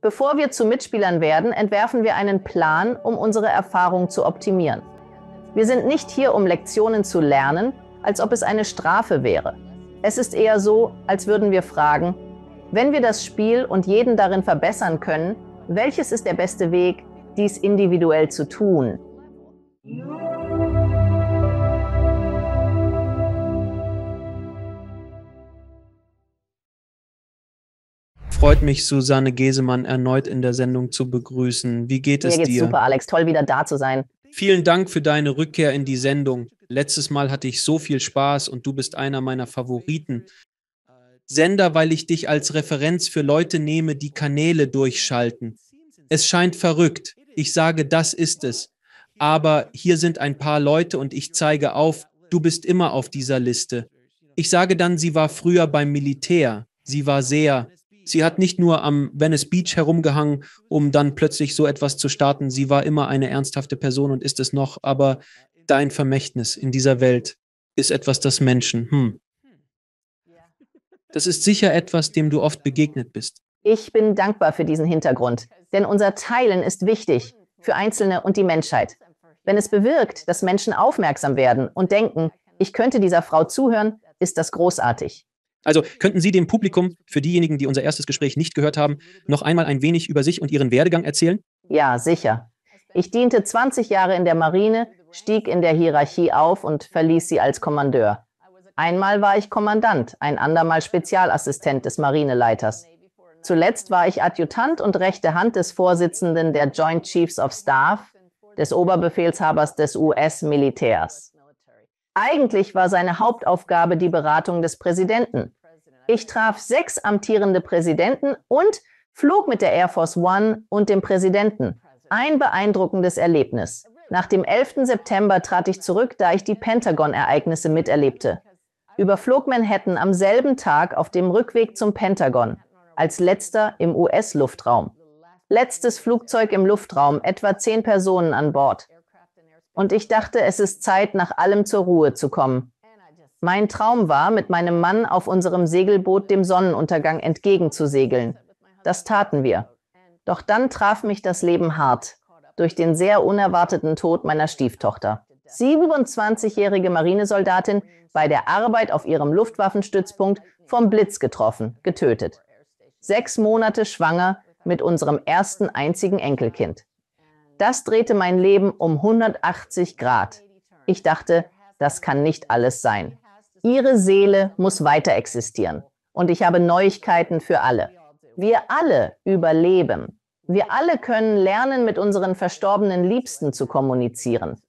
Bevor wir zu Mitspielern werden, entwerfen wir einen Plan, um unsere Erfahrung zu optimieren. Wir sind nicht hier, um Lektionen zu lernen, als ob es eine Strafe wäre. Es ist eher so, als würden wir fragen, wenn wir das Spiel und jeden darin verbessern können, welches ist der beste Weg, dies individuell zu tun? Freut mich, Susanne Gesemann erneut in der Sendung zu begrüßen. Wie geht es dir? Mir geht's super, Alex. Toll, wieder da zu sein. Vielen Dank für deine Rückkehr in die Sendung. Letztes Mal hatte ich so viel Spaß und du bist einer meiner Favoriten. Sender, weil ich dich als Referenz für Leute nehme, die Kanäle durchschalten. Es scheint verrückt. Ich sage, das ist es. Aber hier sind ein paar Leute und ich zeige auf, du bist immer auf dieser Liste. Ich sage dann, sie war früher beim Militär. Sie hat nicht nur am Venice Beach herumgehangen, um dann plötzlich so etwas zu starten. Sie war immer eine ernsthafte Person und ist es noch. Aber dein Vermächtnis in dieser Welt ist etwas, das Menschen. Das ist sicher etwas, dem du oft begegnet bist. Ich bin dankbar für diesen Hintergrund, denn unser Teilen ist wichtig für Einzelne und die Menschheit. Wenn es bewirkt, dass Menschen aufmerksam werden und denken, ich könnte dieser Frau zuhören, ist das großartig. Also könnten Sie dem Publikum, für diejenigen, die unser erstes Gespräch nicht gehört haben, noch einmal ein wenig über sich und Ihren Werdegang erzählen? Ja, sicher. Ich diente 20 Jahre in der Marine, stieg in der Hierarchie auf und verließ sie als Kommandeur. Einmal war ich Kommandant, ein andermal Spezialassistent des Marineleiters. Zuletzt war ich Adjutant und rechte Hand des Vorsitzenden der Joint Chiefs of Staff, des Oberbefehlshabers des US-Militärs. Eigentlich war seine Hauptaufgabe die Beratung des Präsidenten. Ich traf 6 amtierende Präsidenten und flog mit der Air Force One und dem Präsidenten. Ein beeindruckendes Erlebnis. Nach dem 11. September trat ich zurück, da ich die Pentagon-Ereignisse miterlebte. Überflog Manhattan am selben Tag auf dem Rückweg zum Pentagon, als letzter im US-Luftraum. Letztes Flugzeug im Luftraum, etwa 10 Personen an Bord. Und ich dachte, es ist Zeit, nach allem zur Ruhe zu kommen. Mein Traum war, mit meinem Mann auf unserem Segelboot dem Sonnenuntergang entgegenzusegeln. Das taten wir. Doch dann traf mich das Leben hart, durch den sehr unerwarteten Tod meiner Stieftochter. 27-jährige Marinesoldatin, bei der Arbeit auf ihrem Luftwaffenstützpunkt vom Blitz getroffen, getötet. 6 Monate schwanger mit unserem ersten einzigen Enkelkind. Das drehte mein Leben um 180 Grad. Ich dachte, das kann nicht alles sein. Ihre Seele muss weiter existieren. Und ich habe Neuigkeiten für alle. Wir alle überleben. Wir alle können lernen, mit unseren verstorbenen Liebsten zu kommunizieren.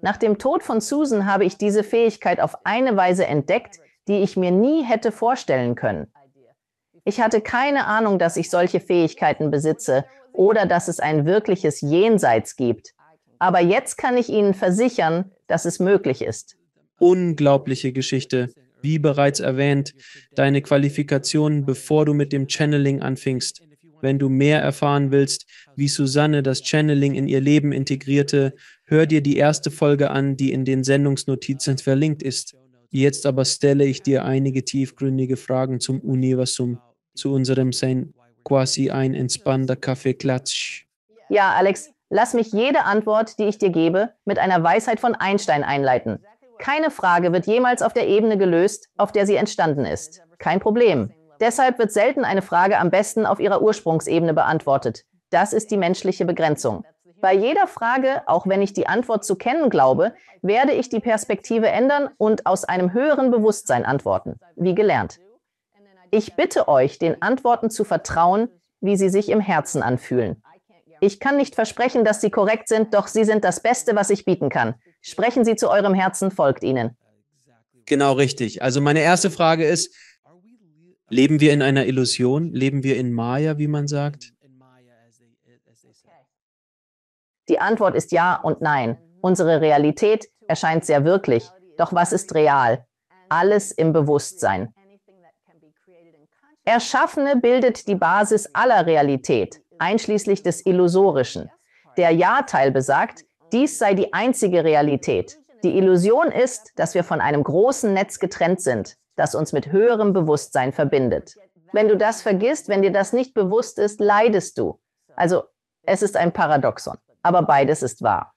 Nach dem Tod von Susan habe ich diese Fähigkeit auf eine Weise entdeckt, die ich mir nie hätte vorstellen können. Ich hatte keine Ahnung, dass ich solche Fähigkeiten besitze oder dass es ein wirkliches Jenseits gibt. Aber jetzt kann ich Ihnen versichern, dass es möglich ist. Unglaubliche Geschichte. Wie bereits erwähnt, deine Qualifikationen, bevor du mit dem Channeling anfingst. Wenn du mehr erfahren willst, wie Susanne das Channeling in ihr Leben integrierte, hör dir die erste Folge an, die in den Sendungsnotizen verlinkt ist. Jetzt aber stelle ich dir einige tiefgründige Fragen zum Universum, zu unserem Sein, quasi ein entspannter Kaffeeklatsch. Ja, Alex, lass mich jede Antwort, die ich dir gebe, mit einer Weisheit von Einstein einleiten. Keine Frage wird jemals auf der Ebene gelöst, auf der sie entstanden ist. Kein Problem. Deshalb wird selten eine Frage am besten auf ihrer Ursprungsebene beantwortet. Das ist die menschliche Begrenzung. Bei jeder Frage, auch wenn ich die Antwort zu kennen glaube, werde ich die Perspektive ändern und aus einem höheren Bewusstsein antworten, wie gelernt. Ich bitte euch, den Antworten zu vertrauen, wie sie sich im Herzen anfühlen. Ich kann nicht versprechen, dass sie korrekt sind, doch sie sind das Beste, was ich bieten kann. Sprechen Sie zu eurem Herzen, folgt ihnen. Genau richtig. Also meine erste Frage ist, leben wir in einer Illusion? Leben wir in Maya, wie man sagt? Die Antwort ist ja und nein. Unsere Realität erscheint sehr wirklich. Doch was ist real? Alles im Bewusstsein. Erschaffene bildet die Basis aller Realität, einschließlich des Illusorischen. Der Ja-Teil besagt, dies sei die einzige Realität. Die Illusion ist, dass wir von einem großen Netz getrennt sind, das uns mit höherem Bewusstsein verbindet. Wenn du das vergisst, wenn dir das nicht bewusst ist, leidest du. Also es ist ein Paradoxon, aber beides ist wahr.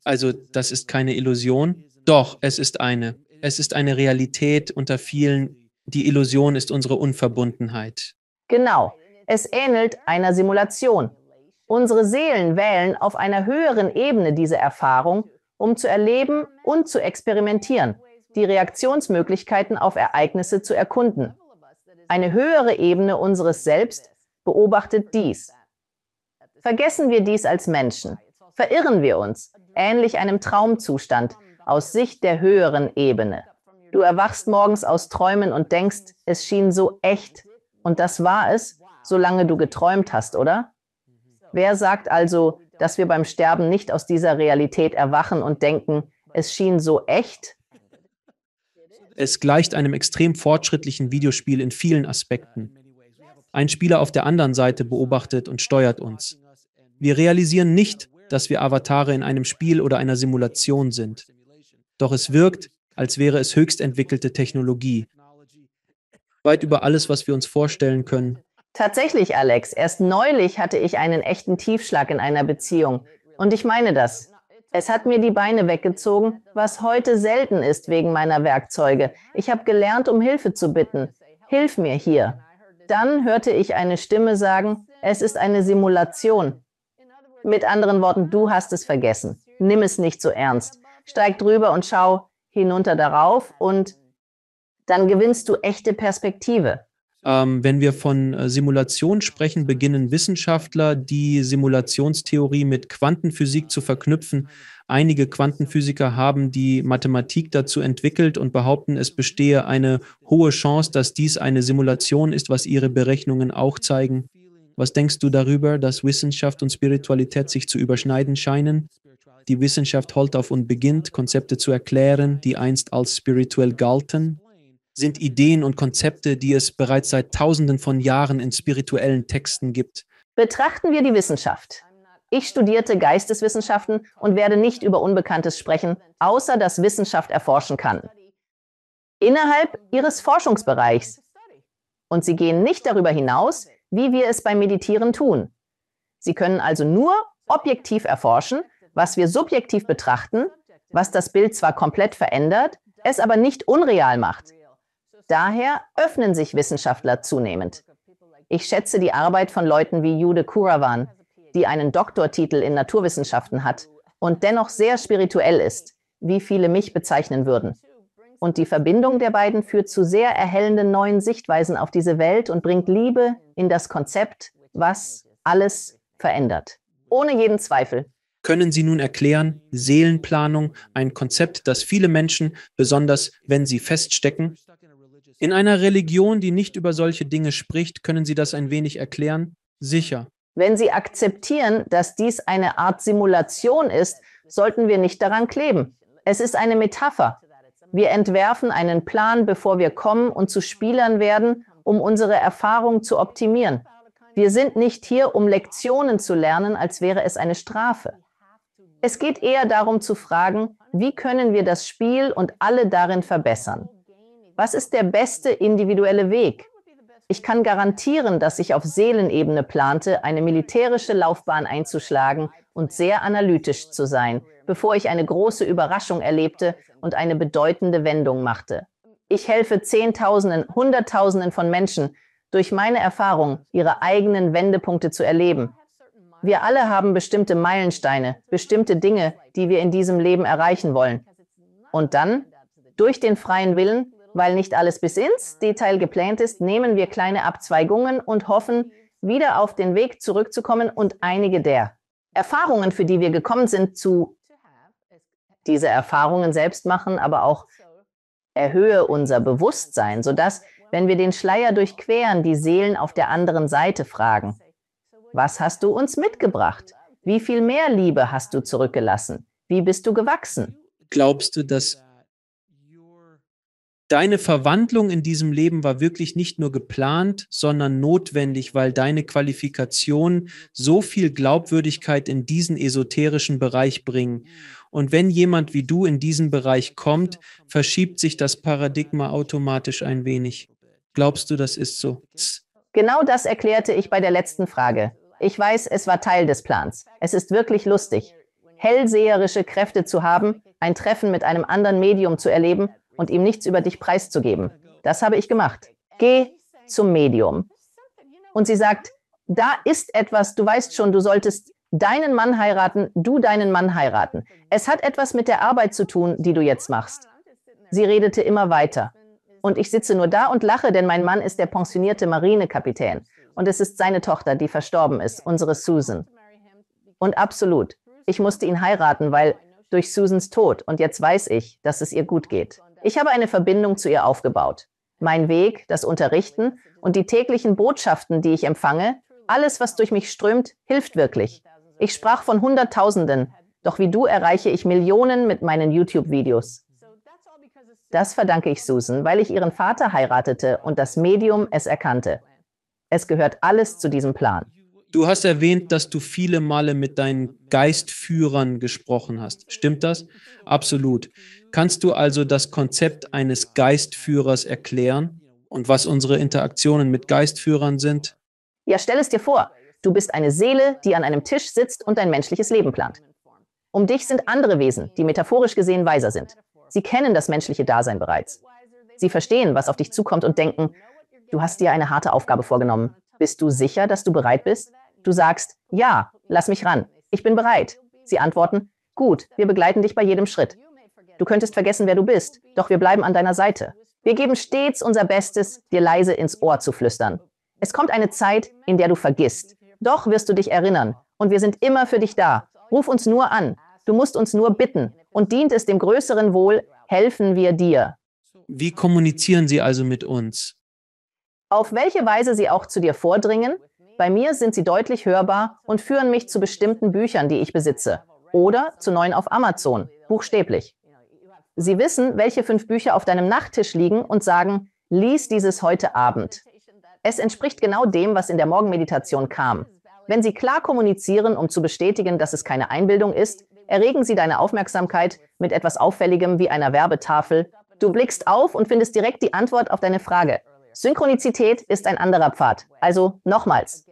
Also das ist keine Illusion? Doch, es ist eine. Es ist eine Realität unter vielen. Die Illusion ist unsere Unverbundenheit. Genau, es ähnelt einer Simulation. Unsere Seelen wählen auf einer höheren Ebene diese Erfahrung, um zu erleben und zu experimentieren, die Reaktionsmöglichkeiten auf Ereignisse zu erkunden. Eine höhere Ebene unseres Selbst beobachtet dies. Vergessen wir dies als Menschen, verirren wir uns, ähnlich einem Traumzustand, aus Sicht der höheren Ebene. Du erwachst morgens aus Träumen und denkst, es schien so echt. Und das war es, solange du geträumt hast, oder? Wer sagt also, dass wir beim Sterben nicht aus dieser Realität erwachen und denken, es schien so echt? Es gleicht einem extrem fortschrittlichen Videospiel in vielen Aspekten. Ein Spieler auf der anderen Seite beobachtet und steuert uns. Wir realisieren nicht, dass wir Avatare in einem Spiel oder einer Simulation sind. Doch es wirkt, als wäre es höchst entwickelte Technologie. Weit über alles, was wir uns vorstellen können. Tatsächlich, Alex, erst neulich hatte ich einen echten Tiefschlag in einer Beziehung. Und ich meine das. Es hat mir die Beine weggezogen, was heute selten ist wegen meiner Werkzeuge. Ich habe gelernt, um Hilfe zu bitten. Hilf mir hier. Dann hörte ich eine Stimme sagen, es ist eine Simulation. Mit anderen Worten, du hast es vergessen. Nimm es nicht so ernst. Steig drüber und schau hinunter darauf und dann gewinnst du echte Perspektive. Wenn wir von Simulation sprechen, beginnen Wissenschaftler, die Simulationstheorie mit Quantenphysik zu verknüpfen. Einige Quantenphysiker haben die Mathematik dazu entwickelt und behaupten, es bestehe eine hohe Chance, dass dies eine Simulation ist, was ihre Berechnungen auch zeigen. Was denkst du darüber, dass Wissenschaft und Spiritualität sich zu überschneiden scheinen? Die Wissenschaft holt auf und beginnt, Konzepte zu erklären, die einst als spirituell galten. Sind Ideen und Konzepte, die es bereits seit Tausenden von Jahren in spirituellen Texten gibt. Betrachten wir die Wissenschaft. Ich studierte Geisteswissenschaften und werde nicht über Unbekanntes sprechen, außer dass Wissenschaft erforschen kann. Innerhalb ihres Forschungsbereichs. Und sie gehen nicht darüber hinaus, wie wir es beim Meditieren tun. Sie können also nur objektiv erforschen, was wir subjektiv betrachten, was das Bild zwar komplett verändert, es aber nicht unreal macht. Daher öffnen sich Wissenschaftler zunehmend. Ich schätze die Arbeit von Leuten wie Jude Kuravan, die einen Doktortitel in Naturwissenschaften hat und dennoch sehr spirituell ist, wie viele mich bezeichnen würden. Und die Verbindung der beiden führt zu sehr erhellenden neuen Sichtweisen auf diese Welt und bringt Liebe in das Konzept, was alles verändert. Ohne jeden Zweifel. Können Sie nun erklären, Seelenplanung, ein Konzept, das viele Menschen, besonders wenn sie feststecken? In einer Religion, die nicht über solche Dinge spricht, können Sie das ein wenig erklären? Sicher. Wenn Sie akzeptieren, dass dies eine Art Simulation ist, sollten wir nicht daran kleben. Es ist eine Metapher. Wir entwerfen einen Plan, bevor wir kommen und zu Spielern werden, um unsere Erfahrung zu optimieren. Wir sind nicht hier, um Lektionen zu lernen, als wäre es eine Strafe. Es geht eher darum zu fragen, wie können wir das Spiel und alle darin verbessern? Was ist der beste individuelle Weg? Ich kann garantieren, dass ich auf Seelenebene plante, eine militärische Laufbahn einzuschlagen und sehr analytisch zu sein, bevor ich eine große Überraschung erlebte und eine bedeutende Wendung machte. Ich helfe Zehntausenden, Hunderttausenden von Menschen, durch meine Erfahrung ihre eigenen Wendepunkte zu erleben. Wir alle haben bestimmte Meilensteine, bestimmte Dinge, die wir in diesem Leben erreichen wollen. Und dann, durch den freien Willen, weil nicht alles bis ins Detail geplant ist, nehmen wir kleine Abzweigungen und hoffen, wieder auf den Weg zurückzukommen und einige der Erfahrungen, für die wir gekommen sind, diese Erfahrungen selbst machen, aber auch erhöhe unser Bewusstsein, sodass, wenn wir den Schleier durchqueren, die Seelen auf der anderen Seite fragen: Was hast du uns mitgebracht? Wie viel mehr Liebe hast du zurückgelassen? Wie bist du gewachsen? Glaubst du, dass deine Verwandlung in diesem Leben war wirklich nicht nur geplant, sondern notwendig, weil deine Qualifikationen so viel Glaubwürdigkeit in diesen esoterischen Bereich bringen? Und wenn jemand wie du in diesen Bereich kommt, verschiebt sich das Paradigma automatisch ein wenig. Glaubst du, das ist so? Genau das erklärte ich bei der letzten Frage. Ich weiß, es war Teil des Plans. Es ist wirklich lustig, hellseherische Kräfte zu haben, ein Treffen mit einem anderen Medium zu erleben und ihm nichts über dich preiszugeben. Das habe ich gemacht. Geh zum Medium. Und sie sagt, da ist etwas, du weißt schon, du solltest deinen Mann heiraten, du deinen Mann heiraten. Es hat etwas mit der Arbeit zu tun, die du jetzt machst. Sie redete immer weiter. Und ich sitze nur da und lache, denn mein Mann ist der pensionierte Marinekapitän. Und es ist seine Tochter, die verstorben ist, unsere Susan. Und absolut, ich musste ihn heiraten, weil durch Susans Tod, und jetzt weiß ich, dass es ihr gut geht. Ich habe eine Verbindung zu ihr aufgebaut. Mein Weg, das Unterrichten und die täglichen Botschaften, die ich empfange, alles, was durch mich strömt, hilft wirklich. Ich sprach von Hunderttausenden, doch wie du erreiche ich Millionen mit meinen YouTube-Videos. Das verdanke ich Susan, weil ich ihren Vater heiratete und das Medium es erkannte. Es gehört alles zu diesem Plan. Du hast erwähnt, dass du viele Male mit deinen Geistführern gesprochen hast. Stimmt das? Absolut. Kannst du also das Konzept eines Geistführers erklären und was unsere Interaktionen mit Geistführern sind? Ja, stell es dir vor, du bist eine Seele, die an einem Tisch sitzt und dein menschliches Leben plant. Um dich sind andere Wesen, die metaphorisch gesehen weiser sind. Sie kennen das menschliche Dasein bereits. Sie verstehen, was auf dich zukommt und denken, du hast dir eine harte Aufgabe vorgenommen. Bist du sicher, dass du bereit bist? Du sagst, ja, lass mich ran. Ich bin bereit. Sie antworten, gut, wir begleiten dich bei jedem Schritt. Du könntest vergessen, wer du bist, doch wir bleiben an deiner Seite. Wir geben stets unser Bestes, dir leise ins Ohr zu flüstern. Es kommt eine Zeit, in der du vergisst. Doch wirst du dich erinnern. Und wir sind immer für dich da. Ruf uns nur an. Du musst uns nur bitten. Und dient es dem größeren Wohl, helfen wir dir. Wie kommunizieren sie also mit uns? Auf welche Weise sie auch zu dir vordringen? Bei mir sind sie deutlich hörbar und führen mich zu bestimmten Büchern, die ich besitze. Oder zu neuen auf Amazon, buchstäblich. Sie wissen, welche 5 Bücher auf deinem Nachttisch liegen und sagen, lies dieses heute Abend. Es entspricht genau dem, was in der Morgenmeditation kam. Wenn sie klar kommunizieren, um zu bestätigen, dass es keine Einbildung ist, erregen sie deine Aufmerksamkeit mit etwas Auffälligem wie einer Werbetafel. Du blickst auf und findest direkt die Antwort auf deine Frage. Synchronizität ist ein anderer Pfad. Also nochmals.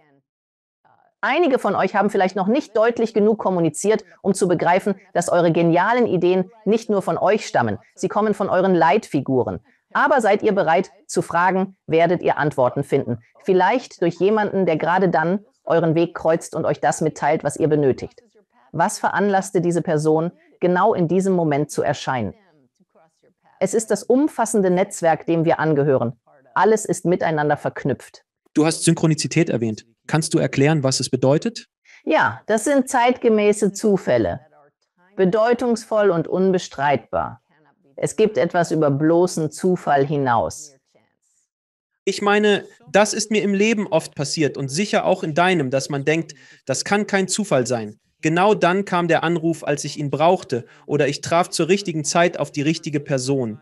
Einige von euch haben vielleicht noch nicht deutlich genug kommuniziert, um zu begreifen, dass eure genialen Ideen nicht nur von euch stammen. Sie kommen von euren Leitfiguren. Aber seid ihr bereit zu fragen, werdet ihr Antworten finden. Vielleicht durch jemanden, der gerade dann euren Weg kreuzt und euch das mitteilt, was ihr benötigt. Was veranlasste diese Person, genau in diesem Moment zu erscheinen? Es ist das umfassende Netzwerk, dem wir angehören. Alles ist miteinander verknüpft. Du hast Synchronizität erwähnt. Kannst du erklären, was es bedeutet? Ja, das sind zeitgemäße Zufälle. Bedeutungsvoll und unbestreitbar. Es gibt etwas über bloßen Zufall hinaus. Ich meine, das ist mir im Leben oft passiert und sicher auch in deinem, dass man denkt, das kann kein Zufall sein. Genau dann kam der Anruf, als ich ihn brauchte, oder ich traf zur richtigen Zeit auf die richtige Person.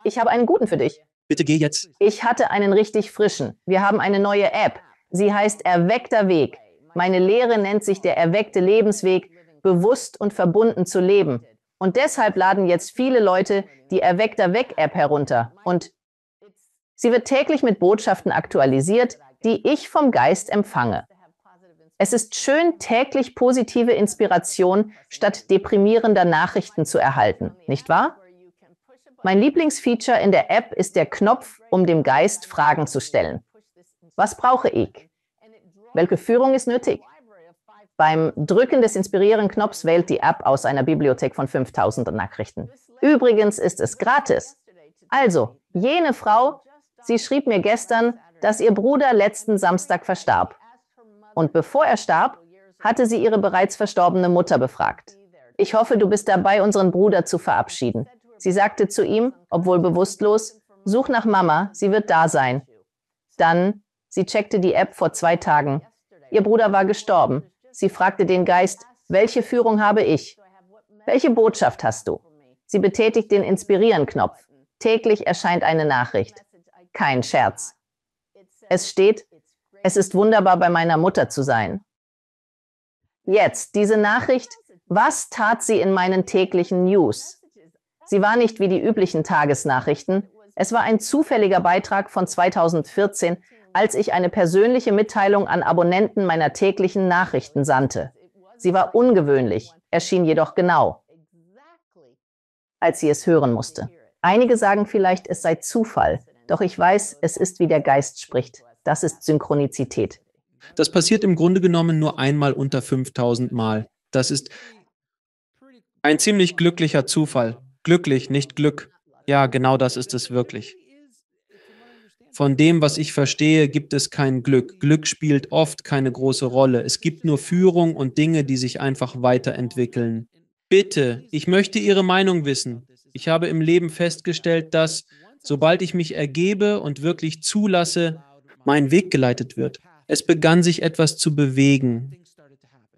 Ich habe einen guten für dich. Bitte geh jetzt. Ich hatte einen richtig frischen. Wir haben eine neue App. Sie heißt Erweckter Weg. Meine Lehre nennt sich der erweckte Lebensweg, bewusst und verbunden zu leben. Und deshalb laden jetzt viele Leute die Erweckter Weg-App herunter. Und sie wird täglich mit Botschaften aktualisiert, die ich vom Geist empfange. Es ist schön, täglich positive Inspiration statt deprimierender Nachrichten zu erhalten, nicht wahr? Mein Lieblingsfeature in der App ist der Knopf, um dem Geist Fragen zu stellen. Was brauche ich? Welche Führung ist nötig? Beim Drücken des Inspirieren-Knopfs wählt die App aus einer Bibliothek von 5000 Nachrichten. Übrigens ist es gratis. Also, jene Frau, sie schrieb mir gestern, dass ihr Bruder letzten Samstag verstarb. Und bevor er starb, hatte sie ihre bereits verstorbene Mutter befragt. Ich hoffe, du bist dabei, unseren Bruder zu verabschieden. Sie sagte zu ihm, obwohl bewusstlos, such nach Mama, sie wird da sein. Dann, sie checkte die App vor 2 Tagen. Ihr Bruder war gestorben. Sie fragte den Geist, welche Führung habe ich? Welche Botschaft hast du? Sie betätigt den Inspirieren-Knopf. Täglich erscheint eine Nachricht. Kein Scherz. Es steht, es ist wunderbar, bei meiner Mutter zu sein. Jetzt, diese Nachricht, was tat sie in meinen täglichen News? Sie war nicht wie die üblichen Tagesnachrichten, Es war ein zufälliger Beitrag von 2014, als ich eine persönliche Mitteilung an Abonnenten meiner täglichen Nachrichten sandte. Sie war ungewöhnlich, erschien jedoch genau, als sie es hören musste. Einige sagen vielleicht, es sei Zufall, doch ich weiß, es ist, wie der Geist spricht. Das ist Synchronizität. Das passiert im Grunde genommen nur einmal unter 5000 Mal. Das ist ein ziemlich glücklicher Zufall. Glücklich, nicht Glück. Ja, genau das ist es wirklich. Von dem, was ich verstehe, gibt es kein Glück. Glück spielt oft keine große Rolle. Es gibt nur Führung und Dinge, die sich einfach weiterentwickeln. Bitte, ich möchte Ihre Meinung wissen. Ich habe im Leben festgestellt, dass, sobald ich mich ergebe und wirklich zulasse, mein Weg geleitet wird. Es begann sich etwas zu bewegen.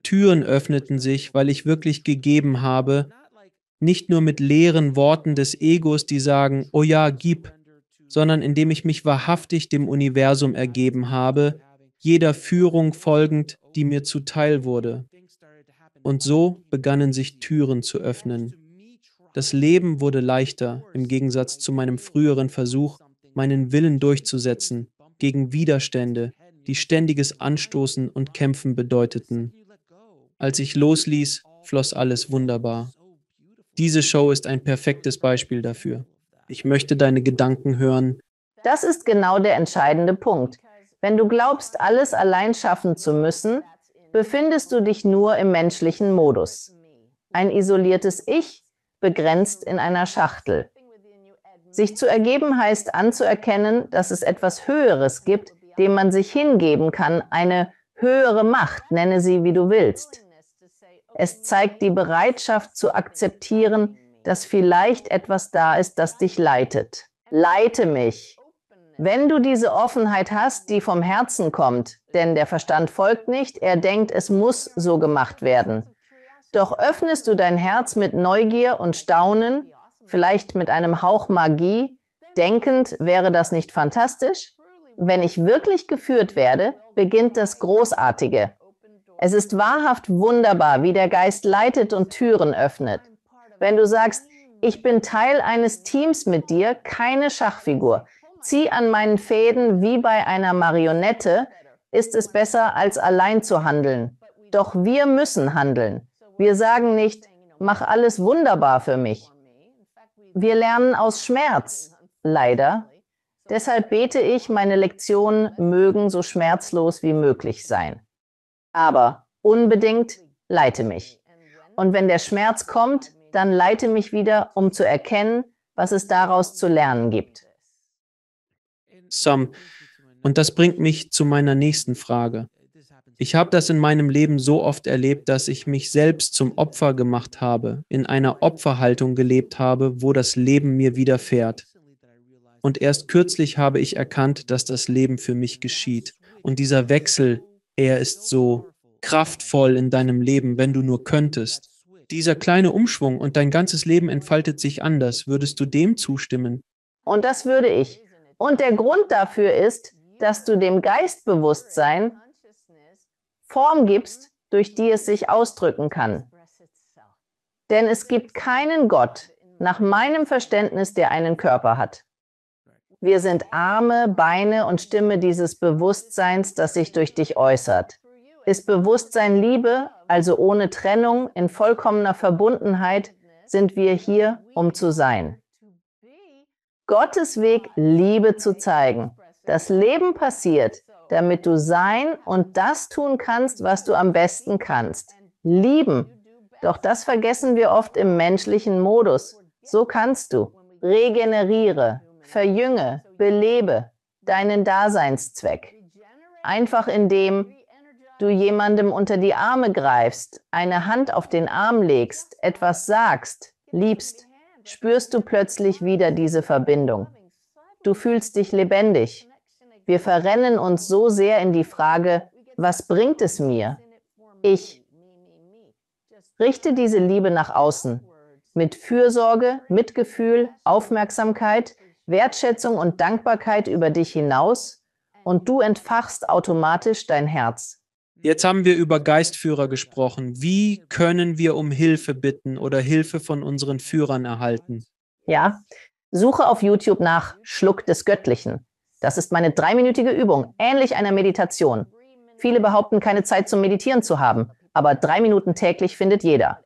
Türen öffneten sich, weil ich wirklich gegeben habe, nicht nur mit leeren Worten des Egos, die sagen, oh ja, gib, sondern indem ich mich wahrhaftig dem Universum ergeben habe, jeder Führung folgend, die mir zuteil wurde. Und so begannen sich Türen zu öffnen. Das Leben wurde leichter, im Gegensatz zu meinem früheren Versuch, meinen Willen durchzusetzen, gegen Widerstände, die ständiges Anstoßen und Kämpfen bedeuteten. Als ich losließ, floss alles wunderbar. Diese Show ist ein perfektes Beispiel dafür. Ich möchte deine Gedanken hören. Das ist genau der entscheidende Punkt. Wenn du glaubst, alles allein schaffen zu müssen, befindest du dich nur im menschlichen Modus. Ein isoliertes Ich, begrenzt in einer Schachtel. Sich zu ergeben heißt anzuerkennen, dass es etwas Höheres gibt, dem man sich hingeben kann, eine höhere Macht, nenne sie wie du willst. Es zeigt die Bereitschaft zu akzeptieren, dass vielleicht etwas da ist, das dich leitet. Leite mich. Wenn du diese Offenheit hast, die vom Herzen kommt, denn der Verstand folgt nicht, er denkt, es muss so gemacht werden. Doch öffnest du dein Herz mit Neugier und Staunen, vielleicht mit einem Hauch Magie, denkend, wäre das nicht fantastisch? Wenn ich wirklich geführt werde, beginnt das Großartige. Es ist wahrhaft wunderbar, wie der Geist leitet und Türen öffnet. Wenn du sagst, ich bin Teil eines Teams mit dir, keine Schachfigur, zieh an meinen Fäden wie bei einer Marionette, ist es besser, als allein zu handeln. Doch wir müssen handeln. Wir sagen nicht, mach alles wunderbar für mich. Wir lernen aus Schmerz, leider. Deshalb bete ich, meine Lektionen mögen so schmerzlos wie möglich sein. Aber unbedingt leite mich. Und wenn der Schmerz kommt, dann leite mich wieder, um zu erkennen, was es daraus zu lernen gibt. Sam, und das bringt mich zu meiner nächsten Frage. Ich habe das in meinem Leben so oft erlebt, dass ich mich selbst zum Opfer gemacht habe, in einer Opferhaltung gelebt habe, wo das Leben mir widerfährt. Und erst kürzlich habe ich erkannt, dass das Leben für mich geschieht. Und dieser Wechsel, er ist so kraftvoll in deinem Leben, wenn du nur könntest. Dieser kleine Umschwung und dein ganzes Leben entfaltet sich anders. Würdest du dem zustimmen? Und das würde ich. Und der Grund dafür ist, dass du dem Geistbewusstsein Form gibst, durch die es sich ausdrücken kann. Denn es gibt keinen Gott, nach meinem Verständnis, der einen Körper hat. Wir sind Arme, Beine und Stimme dieses Bewusstseins, das sich durch dich äußert. Ist Bewusstsein Liebe, also ohne Trennung, in vollkommener Verbundenheit, sind wir hier, um zu sein. Gottes Weg, Liebe zu zeigen. Das Leben passiert, damit du sein und das tun kannst, was du am besten kannst. Lieben. Doch das vergessen wir oft im menschlichen Modus. So kannst du. Regeneriere, verjünge, belebe deinen Daseinszweck. Einfach indem du jemandem unter die Arme greifst, eine Hand auf den Arm legst, etwas sagst, liebst, spürst du plötzlich wieder diese Verbindung. Du fühlst dich lebendig. Wir verrennen uns so sehr in die Frage, was bringt es mir? Ich. Richte diese Liebe nach außen. Mit Fürsorge, Mitgefühl, Aufmerksamkeit, Wertschätzung und Dankbarkeit über dich hinaus und du entfachst automatisch dein Herz. Jetzt haben wir über Geistführer gesprochen. Wie können wir um Hilfe bitten oder Hilfe von unseren Führern erhalten? Ja, Suche auf YouTube nach Schluck des Göttlichen. Das ist meine 3-minütige Übung, ähnlich einer Meditation. Viele behaupten, keine Zeit zum Meditieren zu haben, aber 3 Minuten täglich findet jeder.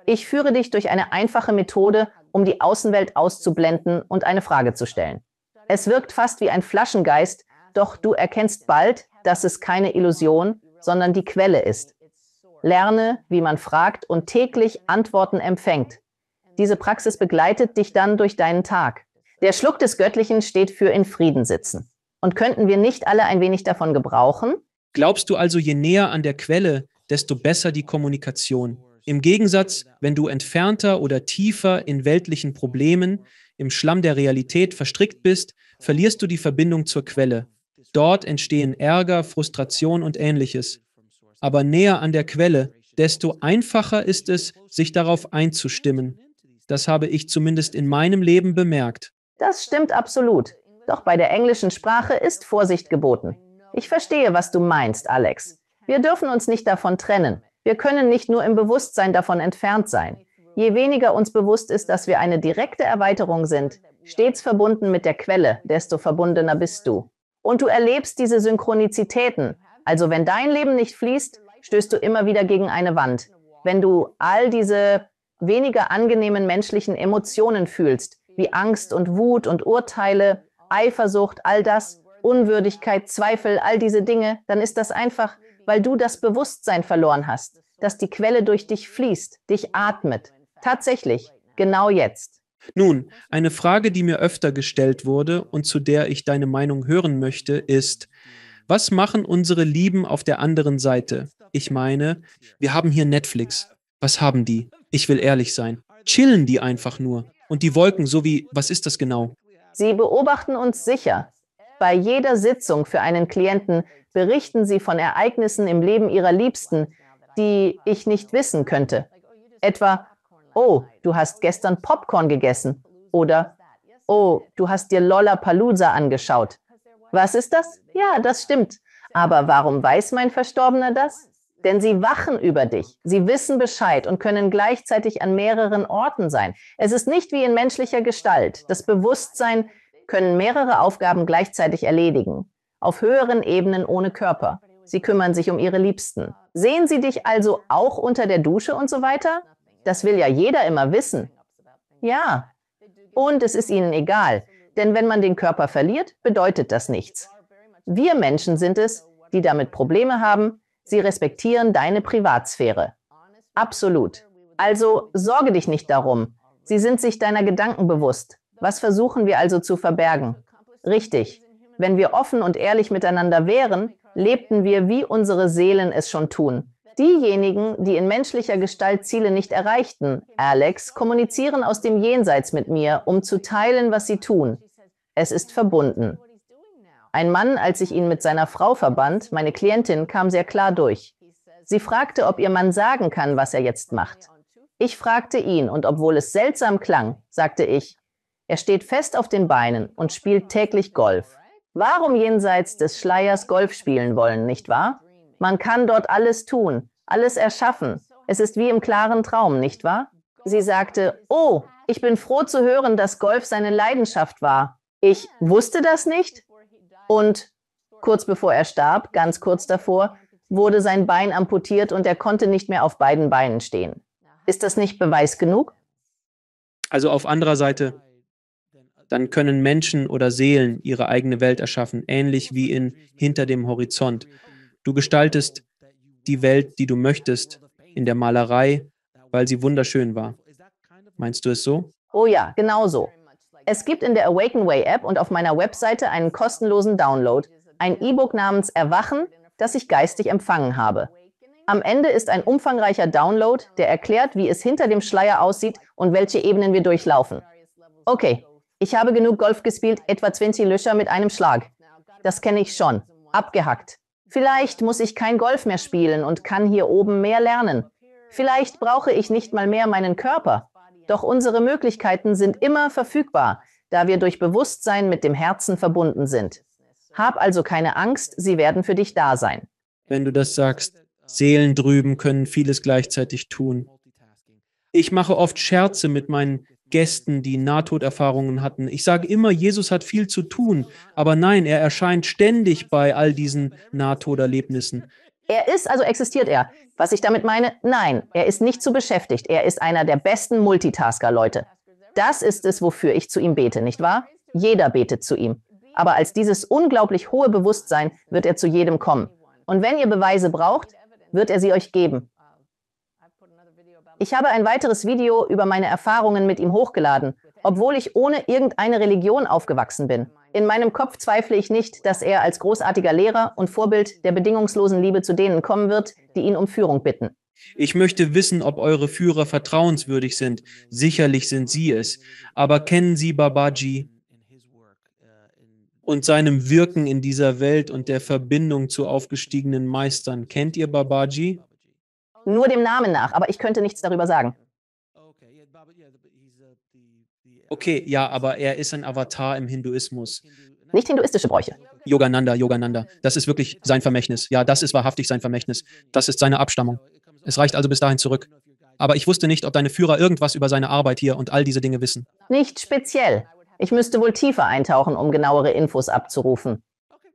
Ich führe dich durch eine einfache Methode, um die Außenwelt auszublenden und eine Frage zu stellen. Es wirkt fast wie ein Flaschengeist, doch du erkennst bald, dass es keine Illusion, sondern die Quelle ist. Lerne, wie man fragt und täglich Antworten empfängt. Diese Praxis begleitet dich dann durch deinen Tag. Der Schluck des Göttlichen steht für in Frieden sitzen. Und könnten wir nicht alle ein wenig davon gebrauchen? Glaubst du also, je näher an der Quelle, desto besser die Kommunikation? Im Gegensatz, wenn du entfernter oder tiefer in weltlichen Problemen, im Schlamm der Realität verstrickt bist, verlierst du die Verbindung zur Quelle. Dort entstehen Ärger, Frustration und Ähnliches. Aber näher an der Quelle, desto einfacher ist es, sich darauf einzustimmen. Das habe ich zumindest in meinem Leben bemerkt. Das stimmt absolut. Doch bei der englischen Sprache ist Vorsicht geboten. Ich verstehe, was du meinst, Alex. Wir dürfen uns nicht davon trennen. Wir können nicht nur im Bewusstsein davon entfernt sein. Je weniger uns bewusst ist, dass wir eine direkte Erweiterung sind, stets verbunden mit der Quelle, desto verbundener bist du. Und du erlebst diese Synchronizitäten. Also wenn dein Leben nicht fließt, stößt du immer wieder gegen eine Wand. Wenn du all diese weniger angenehmen menschlichen Emotionen fühlst, wie Angst und Wut und Urteile, Eifersucht, all das, Unwürdigkeit, Zweifel, all diese Dinge, dann ist das einfach, weil du das Bewusstsein verloren hast, dass die Quelle durch dich fließt, dich atmet. Tatsächlich, genau jetzt. Nun, eine Frage, die mir öfter gestellt wurde und zu der ich deine Meinung hören möchte, ist: Was machen unsere Lieben auf der anderen Seite? Ich meine, wir haben hier Netflix. Was haben die? Ich will ehrlich sein. Chillen die einfach nur? Und die Wolken, so wie, was ist das genau? Sie beobachten uns sicher. Bei jeder Sitzung für einen Klienten berichten sie von Ereignissen im Leben ihrer Liebsten, die ich nicht wissen könnte. Etwa: Oh, du hast gestern Popcorn gegessen. Oder: Oh, du hast dir Lollapalooza angeschaut. Was ist das? Ja, das stimmt. Aber warum weiß mein Verstorbener das? Denn sie wachen über dich. Sie wissen Bescheid und können gleichzeitig an mehreren Orten sein. Es ist nicht wie in menschlicher Gestalt. Das Bewusstsein können mehrere Aufgaben gleichzeitig erledigen. Auf höheren Ebenen ohne Körper. Sie kümmern sich um ihre Liebsten. Sehen sie dich also auch unter der Dusche und so weiter? Das will ja jeder immer wissen. Ja. Und es ist ihnen egal. Denn wenn man den Körper verliert, bedeutet das nichts. Wir Menschen sind es, die damit Probleme haben. Sie respektieren deine Privatsphäre. Absolut. Also sorge dich nicht darum. Sie sind sich deiner Gedanken bewusst. Was versuchen wir also zu verbergen? Richtig. Wenn wir offen und ehrlich miteinander wären, lebten wir, wie unsere Seelen es schon tun. Diejenigen, die in menschlicher Gestalt Ziele nicht erreichten, Alex, kommunizieren aus dem Jenseits mit mir, um zu teilen, was sie tun. Es ist verbunden. Ein Mann, als ich ihn mit seiner Frau verband, meine Klientin, kam sehr klar durch. Sie fragte, ob ihr Mann sagen kann, was er jetzt macht. Ich fragte ihn und obwohl es seltsam klang, sagte ich: Er steht fest auf den Beinen und spielt täglich Golf. Warum jenseits des Schleiers Golf spielen wollen, nicht wahr? Man kann dort alles tun, alles erschaffen. Es ist wie im klaren Traum, nicht wahr? Sie sagte: Oh, ich bin froh zu hören, dass Golf seine Leidenschaft war. Ich wusste das nicht. Und kurz bevor er starb, ganz kurz davor, wurde sein Bein amputiert und er konnte nicht mehr auf beiden Beinen stehen. Ist das nicht Beweis genug? Also auf anderer Seite, dann können Menschen oder Seelen ihre eigene Welt erschaffen, ähnlich wie in Hinter dem Horizont. Du gestaltest die Welt, die du möchtest, in der Malerei, weil sie wunderschön war. Meinst du es so? Oh ja, genau so. Es gibt in der Awaken Way App und auf meiner Webseite einen kostenlosen Download, ein E-Book namens Erwachen, das ich geistig empfangen habe. Am Ende ist ein umfangreicher Download, der erklärt, wie es hinter dem Schleier aussieht und welche Ebenen wir durchlaufen. Okay, ich habe genug Golf gespielt, etwa 20 Löcher mit einem Schlag. Das kenne ich schon. Abgehackt. Vielleicht muss ich kein Golf mehr spielen und kann hier oben mehr lernen. Vielleicht brauche ich nicht mal mehr meinen Körper. Doch unsere Möglichkeiten sind immer verfügbar, da wir durch Bewusstsein mit dem Herzen verbunden sind. Hab also keine Angst, sie werden für dich da sein. Wenn du das sagst, Seelen drüben können vieles gleichzeitig tun. Ich mache oft Scherze mit meinen Gästen, die Nahtoderfahrungen hatten. Ich sage immer, Jesus hat viel zu tun, aber nein, er erscheint ständig bei all diesen Nahtoderlebnissen. Er ist, also existiert er. Was ich damit meine, nein, er ist nicht zu beschäftigt. Er ist einer der besten Multitasker, Leute. Das ist es, wofür ich zu ihm bete, nicht wahr? Jeder betet zu ihm. Aber als dieses unglaublich hohe Bewusstsein wird er zu jedem kommen. Und wenn ihr Beweise braucht, wird er sie euch geben. Ich habe ein weiteres Video über meine Erfahrungen mit ihm hochgeladen, obwohl ich ohne irgendeine Religion aufgewachsen bin. In meinem Kopf zweifle ich nicht, dass er als großartiger Lehrer und Vorbild der bedingungslosen Liebe zu denen kommen wird, die ihn um Führung bitten. Ich möchte wissen, ob eure Führer vertrauenswürdig sind. Sicherlich sind sie es. Aber kennen Sie Babaji und seinem Wirken in dieser Welt und der Verbindung zu aufgestiegenen Meistern? Kennt ihr Babaji? Nur dem Namen nach, aber ich könnte nichts darüber sagen. Okay, ja, aber er ist ein Avatar im Hinduismus. Nicht hinduistische Bräuche. Yogananda, Yogananda. Das ist wirklich sein Vermächtnis. Ja, das ist wahrhaftig sein Vermächtnis. Das ist seine Abstammung. Es reicht also bis dahin zurück. Aber ich wusste nicht, ob deine Führer irgendwas über seine Arbeit hier und all diese Dinge wissen. Nicht speziell. Ich müsste wohl tiefer eintauchen, um genauere Infos abzurufen.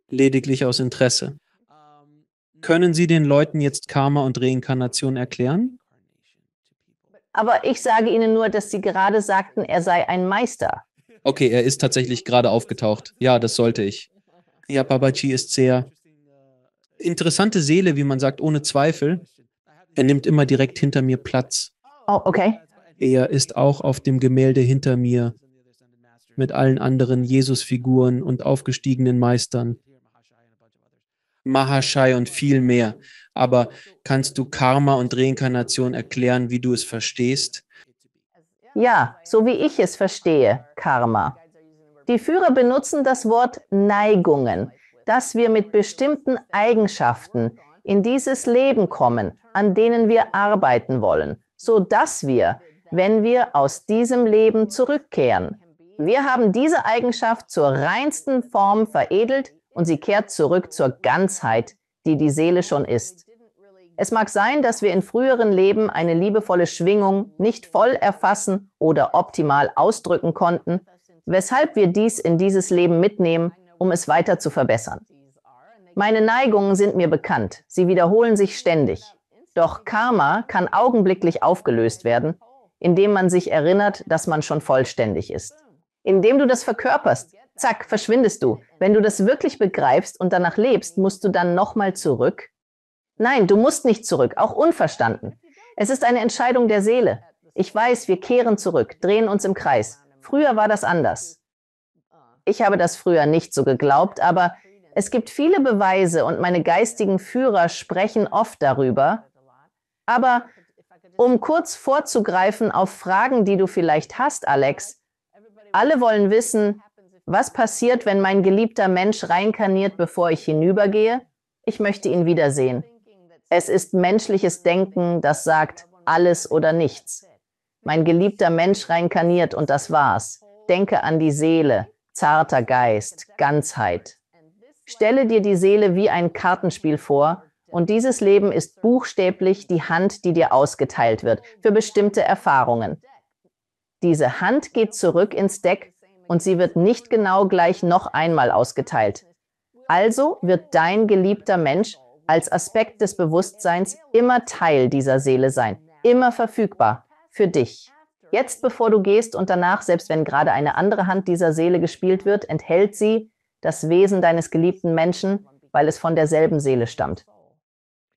Lediglich aus Interesse. Können Sie den Leuten jetzt Karma und Reinkarnation erklären? Aber ich sage Ihnen nur, dass Sie gerade sagten, er sei ein Meister. Okay, er ist tatsächlich gerade aufgetaucht. Ja, das sollte ich. Ja, Babaji ist sehr interessante Seele, wie man sagt, ohne Zweifel. Er nimmt immer direkt hinter mir Platz. Oh, okay. Er ist auch auf dem Gemälde hinter mir mit allen anderen Jesusfiguren und aufgestiegenen Meistern. Mahashai und viel mehr. Aber kannst du Karma und Reinkarnation erklären, wie du es verstehst? Ja, so wie ich es verstehe, Karma. Die Führer benutzen das Wort Neigungen, dass wir mit bestimmten Eigenschaften in dieses Leben kommen, an denen wir arbeiten wollen, so dass wir, wenn wir aus diesem Leben zurückkehren, wir haben diese Eigenschaft zur reinsten Form veredelt und sie kehrt zurück zur Ganzheit, die die Seele schon ist. Es mag sein, dass wir in früheren Leben eine liebevolle Schwingung nicht voll erfassen oder optimal ausdrücken konnten, weshalb wir dies in dieses Leben mitnehmen, um es weiter zu verbessern. Meine Neigungen sind mir bekannt, sie wiederholen sich ständig. Doch Karma kann augenblicklich aufgelöst werden, indem man sich erinnert, dass man schon vollständig ist. Indem du das verkörperst, zack, verschwindest du. Wenn du das wirklich begreifst und danach lebst, musst du dann nochmal zurück? Nein, du musst nicht zurück, auch unverstanden. Es ist eine Entscheidung der Seele. Ich weiß, wir kehren zurück, drehen uns im Kreis. Früher war das anders. Ich habe das früher nicht so geglaubt, aber es gibt viele Beweise und meine geistigen Führer sprechen oft darüber. Aber um kurz vorzugreifen auf Fragen, die du vielleicht hast, Alex, alle wollen wissen, was passiert, wenn mein geliebter Mensch reinkarniert, bevor ich hinübergehe? Ich möchte ihn wiedersehen. Es ist menschliches Denken, das sagt, alles oder nichts. Mein geliebter Mensch reinkarniert und das war's. Denke an die Seele, zarter Geist, Ganzheit. Stelle dir die Seele wie ein Kartenspiel vor und dieses Leben ist buchstäblich die Hand, die dir ausgeteilt wird für bestimmte Erfahrungen. Diese Hand geht zurück ins Deck und sie wird nicht genau gleich noch einmal ausgeteilt. Also wird dein geliebter Mensch als Aspekt des Bewusstseins immer Teil dieser Seele sein, immer verfügbar für dich. Jetzt, bevor du gehst und danach, selbst wenn gerade eine andere Hand dieser Seele gespielt wird, enthält sie das Wesen deines geliebten Menschen, weil es von derselben Seele stammt.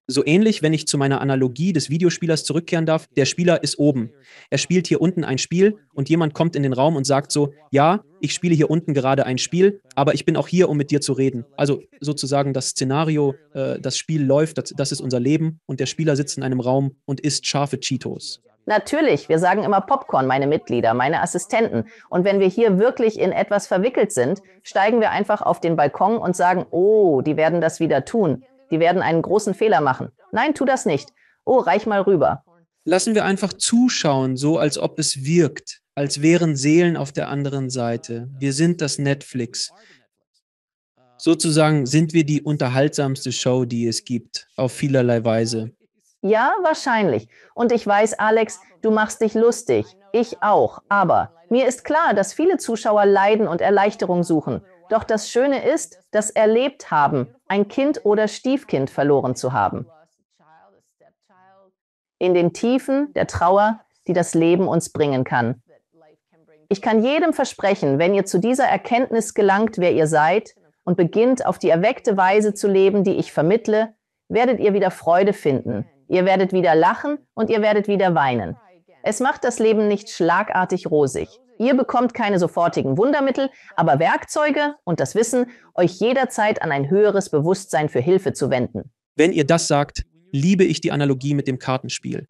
So ähnlich, wenn ich zu meiner Analogie des Videospielers zurückkehren darf, der Spieler ist oben. Er spielt hier unten ein Spiel und jemand kommt in den Raum und sagt so, ja, ich spiele hier unten gerade ein Spiel, aber ich bin auch hier, um mit dir zu reden. Also sozusagen das Szenario, das Spiel läuft, das ist unser Leben und der Spieler sitzt in einem Raum und isst scharfe Cheetos. Natürlich, wir sagen immer Popcorn, meine Mitglieder, meine Assistenten. Und wenn wir hier wirklich in etwas verwickelt sind, steigen wir einfach auf den Balkon und sagen, oh, die werden das wieder tun. Die werden einen großen Fehler machen. Nein, tu das nicht. Oh, reich mal rüber. Lassen wir einfach zuschauen, so als ob es wirkt, als wären Seelen auf der anderen Seite. Wir sind das Netflix. Sozusagen sind wir die unterhaltsamste Show, die es gibt, auf vielerlei Weise. Ja, wahrscheinlich. Und ich weiß, Alex, du machst dich lustig. Ich auch, aber mir ist klar, dass viele Zuschauer Leiden und Erleichterung suchen. Doch das Schöne ist, das erlebt haben, ein Kind oder Stiefkind verloren zu haben. In den Tiefen der Trauer, die das Leben uns bringen kann. Ich kann jedem versprechen, wenn ihr zu dieser Erkenntnis gelangt, wer ihr seid, und beginnt, auf die erweckte Weise zu leben, die ich vermittle, werdet ihr wieder Freude finden. Ihr werdet wieder lachen und ihr werdet wieder weinen. Es macht das Leben nicht schlagartig rosig. Ihr bekommt keine sofortigen Wundermittel, aber Werkzeuge und das Wissen, euch jederzeit an ein höheres Bewusstsein für Hilfe zu wenden. Wenn ihr das sagt, liebe ich die Analogie mit dem Kartenspiel.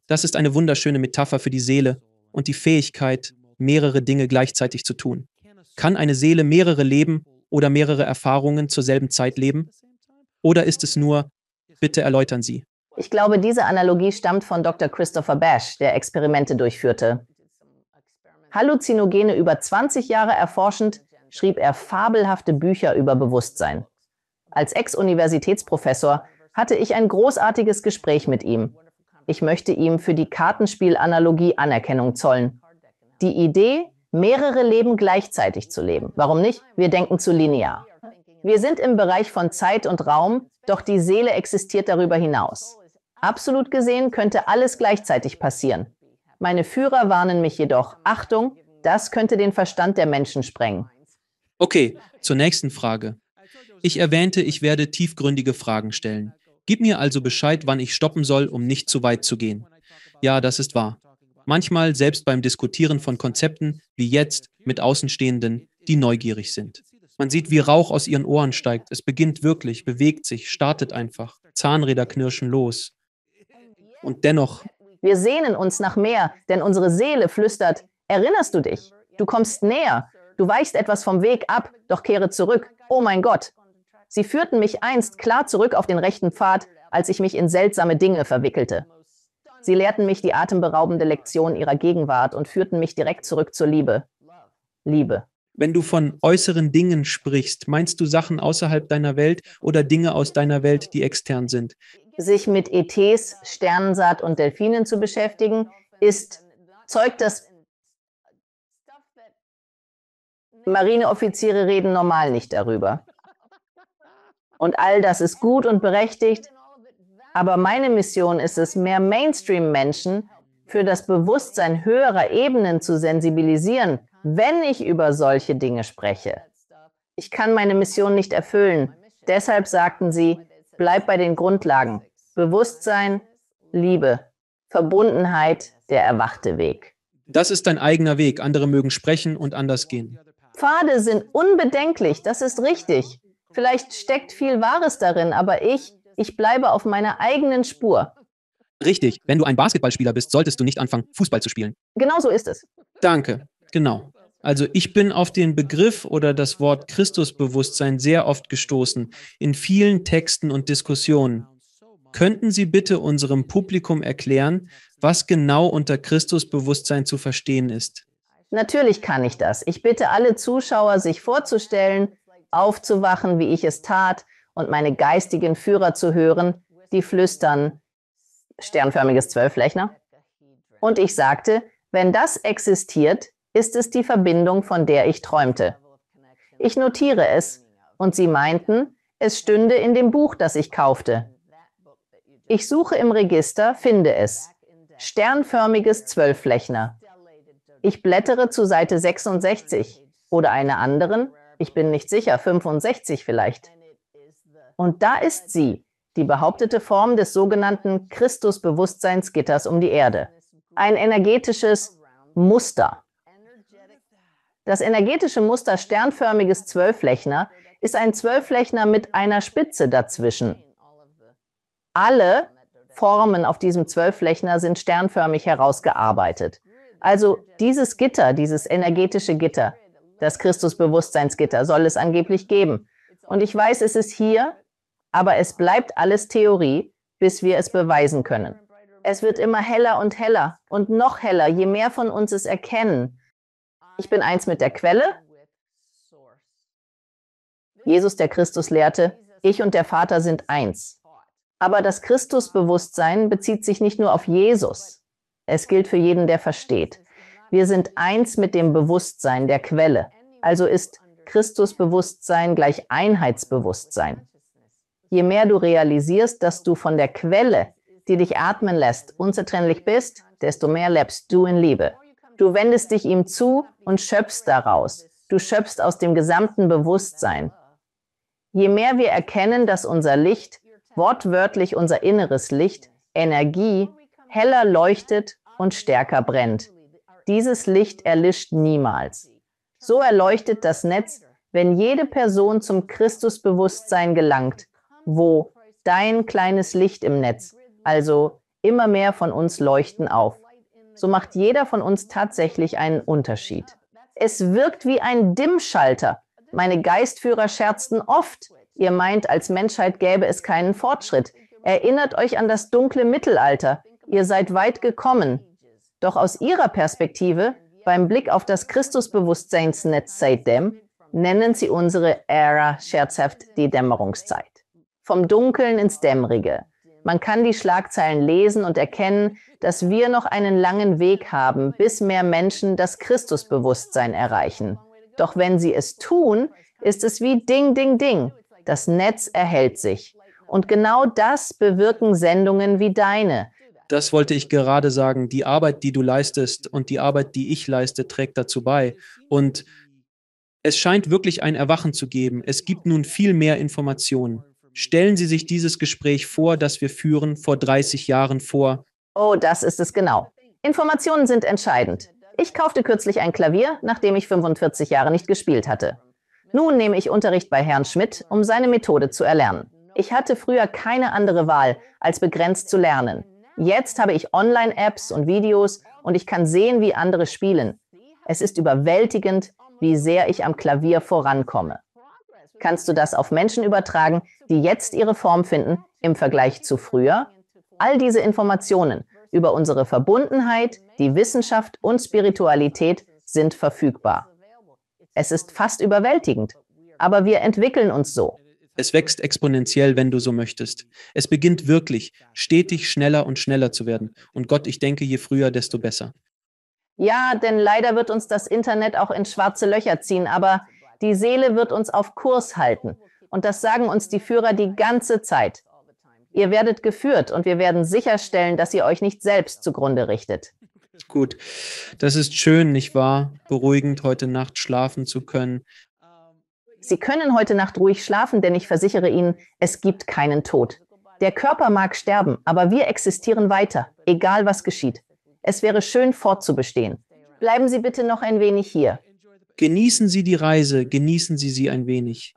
Das ist eine wunderschöne Metapher für die Seele und die Fähigkeit, mehrere Dinge gleichzeitig zu tun. Kann eine Seele mehrere Leben oder mehrere Erfahrungen zur selben Zeit leben? Oder ist es nur, bitte erläutern Sie? Ich glaube, diese Analogie stammt von Dr. Christopher Bash, der Experimente durchführte. Halluzinogene über 20 Jahre erforschend, schrieb er fabelhafte Bücher über Bewusstsein. Als Ex-Universitätsprofessor hatte ich ein großartiges Gespräch mit ihm. Ich möchte ihm für die Kartenspiel-Analogie Anerkennung zollen. Die Idee, mehrere Leben gleichzeitig zu leben. Warum nicht? Wir denken zu linear. Wir sind im Bereich von Zeit und Raum, doch die Seele existiert darüber hinaus. Absolut gesehen könnte alles gleichzeitig passieren. Meine Führer warnen mich jedoch, Achtung, das könnte den Verstand der Menschen sprengen. Okay, zur nächsten Frage. Ich erwähnte, ich werde tiefgründige Fragen stellen. Gib mir also Bescheid, wann ich stoppen soll, um nicht zu weit zu gehen. Ja, das ist wahr. Manchmal, selbst beim Diskutieren von Konzepten, wie jetzt, mit Außenstehenden, die neugierig sind. Man sieht, wie Rauch aus ihren Ohren steigt. Es beginnt wirklich, bewegt sich, startet einfach. Zahnräder knirschen los. Und dennoch... Wir sehnen uns nach mehr, denn unsere Seele flüstert, erinnerst du dich? Du kommst näher. Du weichst etwas vom Weg ab, doch kehre zurück. Oh mein Gott. Sie führten mich einst klar zurück auf den rechten Pfad, als ich mich in seltsame Dinge verwickelte. Sie lehrten mich die atemberaubende Lektion ihrer Gegenwart und führten mich direkt zurück zur Liebe. Liebe. Wenn du von äußeren Dingen sprichst, meinst du Sachen außerhalb deiner Welt oder Dinge aus deiner Welt, die extern sind? Sich mit ETs, Sternensaat und Delfinen zu beschäftigen, zeugt das... Marineoffiziere reden normal nicht darüber. Und all das ist gut und berechtigt, aber meine Mission ist es, mehr Mainstream-Menschen für das Bewusstsein höherer Ebenen zu sensibilisieren, wenn ich über solche Dinge spreche. Ich kann meine Mission nicht erfüllen. Deshalb sagten sie, bleib bei den Grundlagen. Bewusstsein, Liebe, Verbundenheit, der erwachte Weg. Das ist dein eigener Weg. Andere mögen sprechen und anders gehen. Pfade sind unbedenklich, das ist richtig. Vielleicht steckt viel Wahres darin, aber ich bleibe auf meiner eigenen Spur. Richtig. Wenn du ein Basketballspieler bist, solltest du nicht anfangen, Fußball zu spielen. Genau so ist es. Danke. Genau. Also ich bin auf den Begriff oder das Wort Christusbewusstsein sehr oft gestoßen, in vielen Texten und Diskussionen. Könnten Sie bitte unserem Publikum erklären, was genau unter Christusbewusstsein zu verstehen ist? Natürlich kann ich das. Ich bitte alle Zuschauer, sich vorzustellen, aufzuwachen, wie ich es tat, und meine geistigen Führer zu hören, die flüstern, sternförmiges Zwölfflechner. Und ich sagte, wenn das existiert, ist es die Verbindung, von der ich träumte. Ich notiere es, und sie meinten, es stünde in dem Buch, das ich kaufte. Ich suche im Register, finde es. Sternförmiges Zwölfflechner. Ich blättere zu Seite 66 oder einer anderen, ich bin nicht sicher, 65 vielleicht. Und da ist sie, die behauptete Form des sogenannten Christusbewusstseinsgitters um die Erde. Ein energetisches Muster. Das energetische Muster sternförmiges Zwölfflechner ist ein Zwölfflechner mit einer Spitze dazwischen. Alle Formen auf diesem Zwölfflechner sind sternförmig herausgearbeitet. Also dieses Gitter, dieses energetische Gitter, das Christusbewusstseinsgitter, soll es angeblich geben. Und ich weiß, es ist hier, aber es bleibt alles Theorie, bis wir es beweisen können. Es wird immer heller und noch heller, je mehr von uns es erkennen. Ich bin eins mit der Quelle. Jesus, der Christus, lehrte, ich und der Vater sind eins. Aber das Christusbewusstsein bezieht sich nicht nur auf Jesus. Es gilt für jeden, der versteht. Wir sind eins mit dem Bewusstsein der Quelle. Also ist Christusbewusstsein gleich Einheitsbewusstsein. Je mehr du realisierst, dass du von der Quelle, die dich atmen lässt, unzertrennlich bist, desto mehr lebst du in Liebe. Du wendest dich ihm zu und schöpfst daraus. Du schöpfst aus dem gesamten Bewusstsein. Je mehr wir erkennen, dass unser Licht, wortwörtlich unser inneres Licht, Energie, heller leuchtet und stärker brennt. Dieses Licht erlischt niemals. So erleuchtet das Netz, wenn jede Person zum Christusbewusstsein gelangt, wo dein kleines Licht im Netz, also immer mehr von uns leuchten auf. So macht jeder von uns tatsächlich einen Unterschied. Es wirkt wie ein Dimmschalter. Meine Geistführer scherzten oft. Ihr meint, als Menschheit gäbe es keinen Fortschritt. Erinnert euch an das dunkle Mittelalter. Ihr seid weit gekommen. Doch aus ihrer Perspektive, beim Blick auf das Christusbewusstseinsnetz seitdem, nennen sie unsere Ära scherzhaft die Dämmerungszeit. Vom Dunkeln ins Dämmerige. Man kann die Schlagzeilen lesen und erkennen, dass wir noch einen langen Weg haben, bis mehr Menschen das Christusbewusstsein erreichen. Doch wenn sie es tun, ist es wie Ding, Ding, Ding. Das Netz erhält sich. Und genau das bewirken Sendungen wie deine. Das wollte ich gerade sagen. Die Arbeit, die du leistest und die Arbeit, die ich leiste, trägt dazu bei. Und es scheint wirklich ein Erwachen zu geben. Es gibt nun viel mehr Informationen. Stellen Sie sich dieses Gespräch vor, das wir führen, vor 30 Jahren vor. Oh, das ist es genau. Informationen sind entscheidend. Ich kaufte kürzlich ein Klavier, nachdem ich 45 Jahre nicht gespielt hatte. Nun nehme ich Unterricht bei Herrn Schmidt, um seine Methode zu erlernen. Ich hatte früher keine andere Wahl, als begrenzt zu lernen. Jetzt habe ich Online-Apps und Videos und ich kann sehen, wie andere spielen. Es ist überwältigend, wie sehr ich am Klavier vorankomme. Kannst du das auf Menschen übertragen, die jetzt ihre Form finden im Vergleich zu früher? All diese Informationen über unsere Verbundenheit, die Wissenschaft und Spiritualität sind verfügbar. Es ist fast überwältigend, aber wir entwickeln uns so. Es wächst exponentiell, wenn du so möchtest. Es beginnt wirklich, stetig schneller und schneller zu werden. Und Gott, ich denke, je früher, desto besser. Ja, denn leider wird uns das Internet auch in schwarze Löcher ziehen, aber die Seele wird uns auf Kurs halten. Und das sagen uns die Führer die ganze Zeit. Ihr werdet geführt und wir werden sicherstellen, dass ihr euch nicht selbst zugrunde richtet. Gut, das ist schön, nicht wahr? Beruhigend, heute Nacht schlafen zu können. Sie können heute Nacht ruhig schlafen, denn ich versichere Ihnen, es gibt keinen Tod. Der Körper mag sterben, aber wir existieren weiter, egal was geschieht. Es wäre schön, fortzubestehen. Bleiben Sie bitte noch ein wenig hier. Genießen Sie die Reise, genießen Sie sie ein wenig.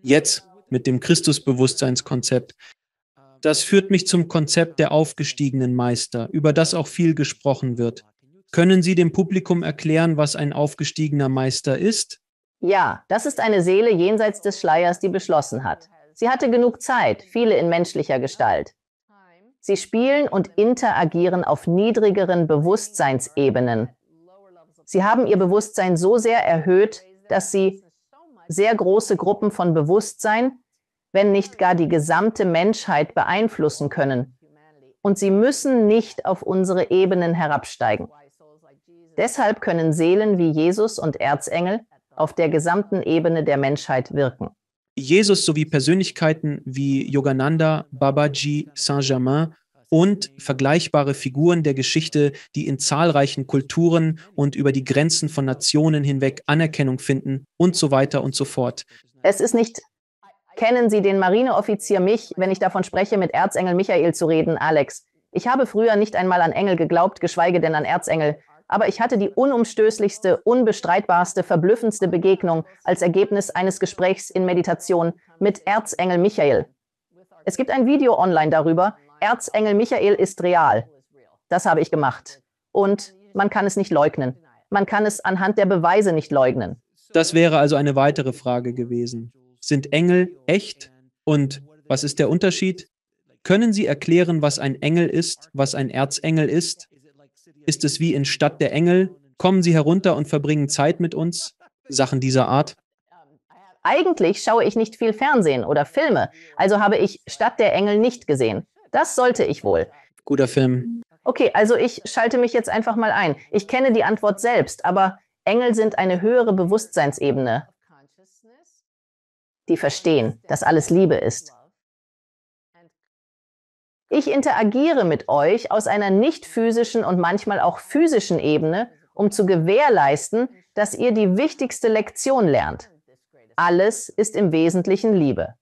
Jetzt mit dem Christusbewusstseinskonzept. Das führt mich zum Konzept der aufgestiegenen Meister, über das auch viel gesprochen wird. Können Sie dem Publikum erklären, was ein aufgestiegener Meister ist? Ja, das ist eine Seele jenseits des Schleiers, die beschlossen hat. Sie hatte genug Zeit, viele in menschlicher Gestalt. Sie spielen und interagieren auf niedrigeren Bewusstseinsebenen. Sie haben ihr Bewusstsein so sehr erhöht, dass sie sehr große Gruppen von Bewusstsein, wenn nicht gar die gesamte Menschheit beeinflussen können. Und sie müssen nicht auf unsere Ebenen herabsteigen. Deshalb können Seelen wie Jesus und Erzengel auf der gesamten Ebene der Menschheit wirken. Jesus sowie Persönlichkeiten wie Yogananda, Babaji, Saint-Germain und vergleichbare Figuren der Geschichte, die in zahlreichen Kulturen und über die Grenzen von Nationen hinweg Anerkennung finden und so weiter und so fort. Es ist nicht, kennen Sie den Marineoffizier mich, wenn ich davon spreche, mit Erzengel Michael zu reden, Alex? Ich habe früher nicht einmal an Engel geglaubt, geschweige denn an Erzengel. Aber ich hatte die unumstößlichste, unbestreitbarste, verblüffendste Begegnung als Ergebnis eines Gesprächs in Meditation mit Erzengel Michael. Es gibt ein Video online darüber. Erzengel Michael ist real. Das habe ich gemacht. Und man kann es nicht leugnen. Man kann es anhand der Beweise nicht leugnen. Das wäre also eine weitere Frage gewesen. Sind Engel echt? Und was ist der Unterschied? Können Sie erklären, was ein Engel ist, was ein Erzengel ist? Ist es wie in Stadt der Engel? Kommen Sie herunter und verbringen Zeit mit uns? Sachen dieser Art? Eigentlich schaue ich nicht viel Fernsehen oder Filme, also habe ich Stadt der Engel nicht gesehen. Das sollte ich wohl. Guter Film. Okay, also ich schalte mich jetzt einfach mal ein. Ich kenne die Antwort selbst, aber Engel sind eine höhere Bewusstseinsebene, die verstehen, dass alles Liebe ist. Ich interagiere mit euch aus einer nicht physischen und manchmal auch physischen Ebene, um zu gewährleisten, dass ihr die wichtigste Lektion lernt. Alles ist im Wesentlichen Liebe.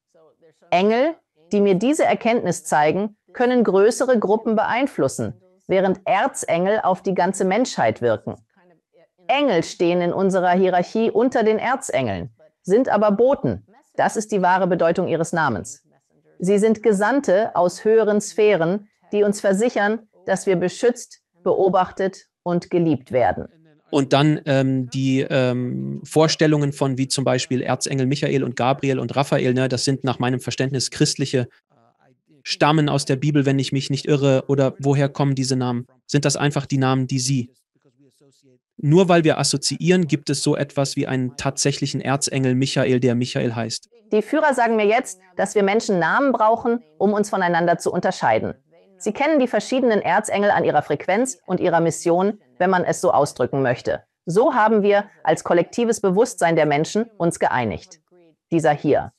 Engel, die mir diese Erkenntnis zeigen, können größere Gruppen beeinflussen, während Erzengel auf die ganze Menschheit wirken. Engel stehen in unserer Hierarchie unter den Erzengeln, sind aber Boten. Das ist die wahre Bedeutung ihres Namens. Sie sind Gesandte aus höheren Sphären, die uns versichern, dass wir beschützt, beobachtet und geliebt werden. Und dann die Vorstellungen von wie zum Beispiel Erzengel Michael und Gabriel und Raphael, ne, das sind nach meinem Verständnis christliche Stammen aus der Bibel, wenn ich mich nicht irre. Oder woher kommen diese Namen? Sind das einfach die Namen, die sie? Nur weil wir assoziieren, gibt es so etwas wie einen tatsächlichen Erzengel Michael, der Michael heißt. Die Führer sagen mir jetzt, dass wir Menschen Namen brauchen, um uns voneinander zu unterscheiden. Sie kennen die verschiedenen Erzengel an ihrer Frequenz und ihrer Mission, wenn man es so ausdrücken möchte. So haben wir als kollektives Bewusstsein der Menschen uns geeinigt. Dieser hier.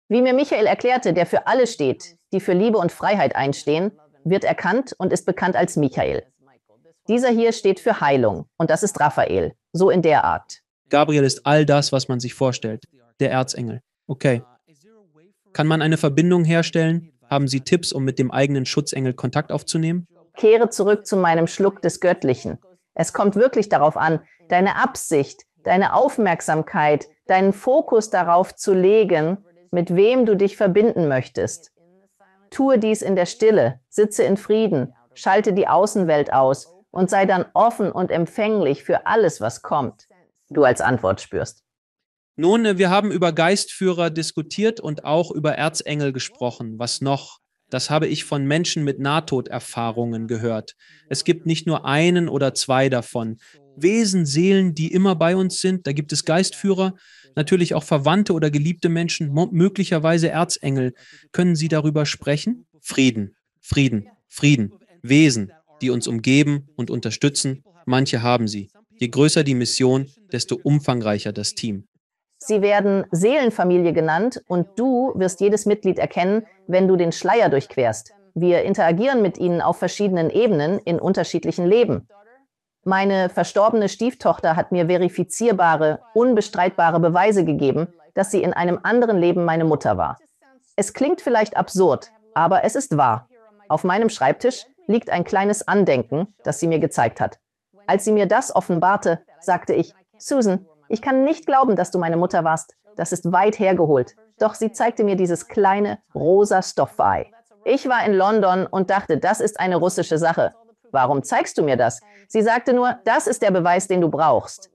Wie mir Michael erklärte, der für alle steht, die für Liebe und Freiheit einstehen, wird erkannt und ist bekannt als Michael. Dieser hier steht für Heilung und das ist Raphael, so in der Art. Gabriel ist all das, was man sich vorstellt, der Erzengel. Okay. Kann man eine Verbindung herstellen? Haben Sie Tipps, um mit dem eigenen Schutzengel Kontakt aufzunehmen? Kehre zurück zu meinem Schluck des Göttlichen. Es kommt wirklich darauf an, deine Absicht, deine Aufmerksamkeit, deinen Fokus darauf zu legen, mit wem du dich verbinden möchtest. Tue dies in der Stille, sitze in Frieden, schalte die Außenwelt aus und sei dann offen und empfänglich für alles, was kommt. Du als Antwort spürst. Nun, wir haben über Geistführer diskutiert und auch über Erzengel gesprochen. Was noch? Das habe ich von Menschen mit Nahtoderfahrungen gehört. Es gibt nicht nur einen oder zwei davon. Wesen, Seelen, die immer bei uns sind. Da gibt es Geistführer, natürlich auch Verwandte oder geliebte Menschen, möglicherweise Erzengel. Können Sie darüber sprechen? Frieden, Frieden, Frieden. Wesen, die uns umgeben und unterstützen. Manche haben sie. Je größer die Mission, desto umfangreicher das Team. Sie werden Seelenfamilie genannt und du wirst jedes Mitglied erkennen, wenn du den Schleier durchquerst. Wir interagieren mit ihnen auf verschiedenen Ebenen in unterschiedlichen Leben. Meine verstorbene Stieftochter hat mir verifizierbare, unbestreitbare Beweise gegeben, dass sie in einem anderen Leben meine Mutter war. Es klingt vielleicht absurd, aber es ist wahr. Auf meinem Schreibtisch liegt ein kleines Andenken, das sie mir gezeigt hat. Als sie mir das offenbarte, sagte ich, Susan, ich kann nicht glauben, dass du meine Mutter warst. Das ist weit hergeholt. Doch sie zeigte mir dieses kleine, rosa Stoffei. Ich war in London und dachte, das ist eine russische Sache. Warum zeigst du mir das? Sie sagte nur, das ist der Beweis, den du brauchst.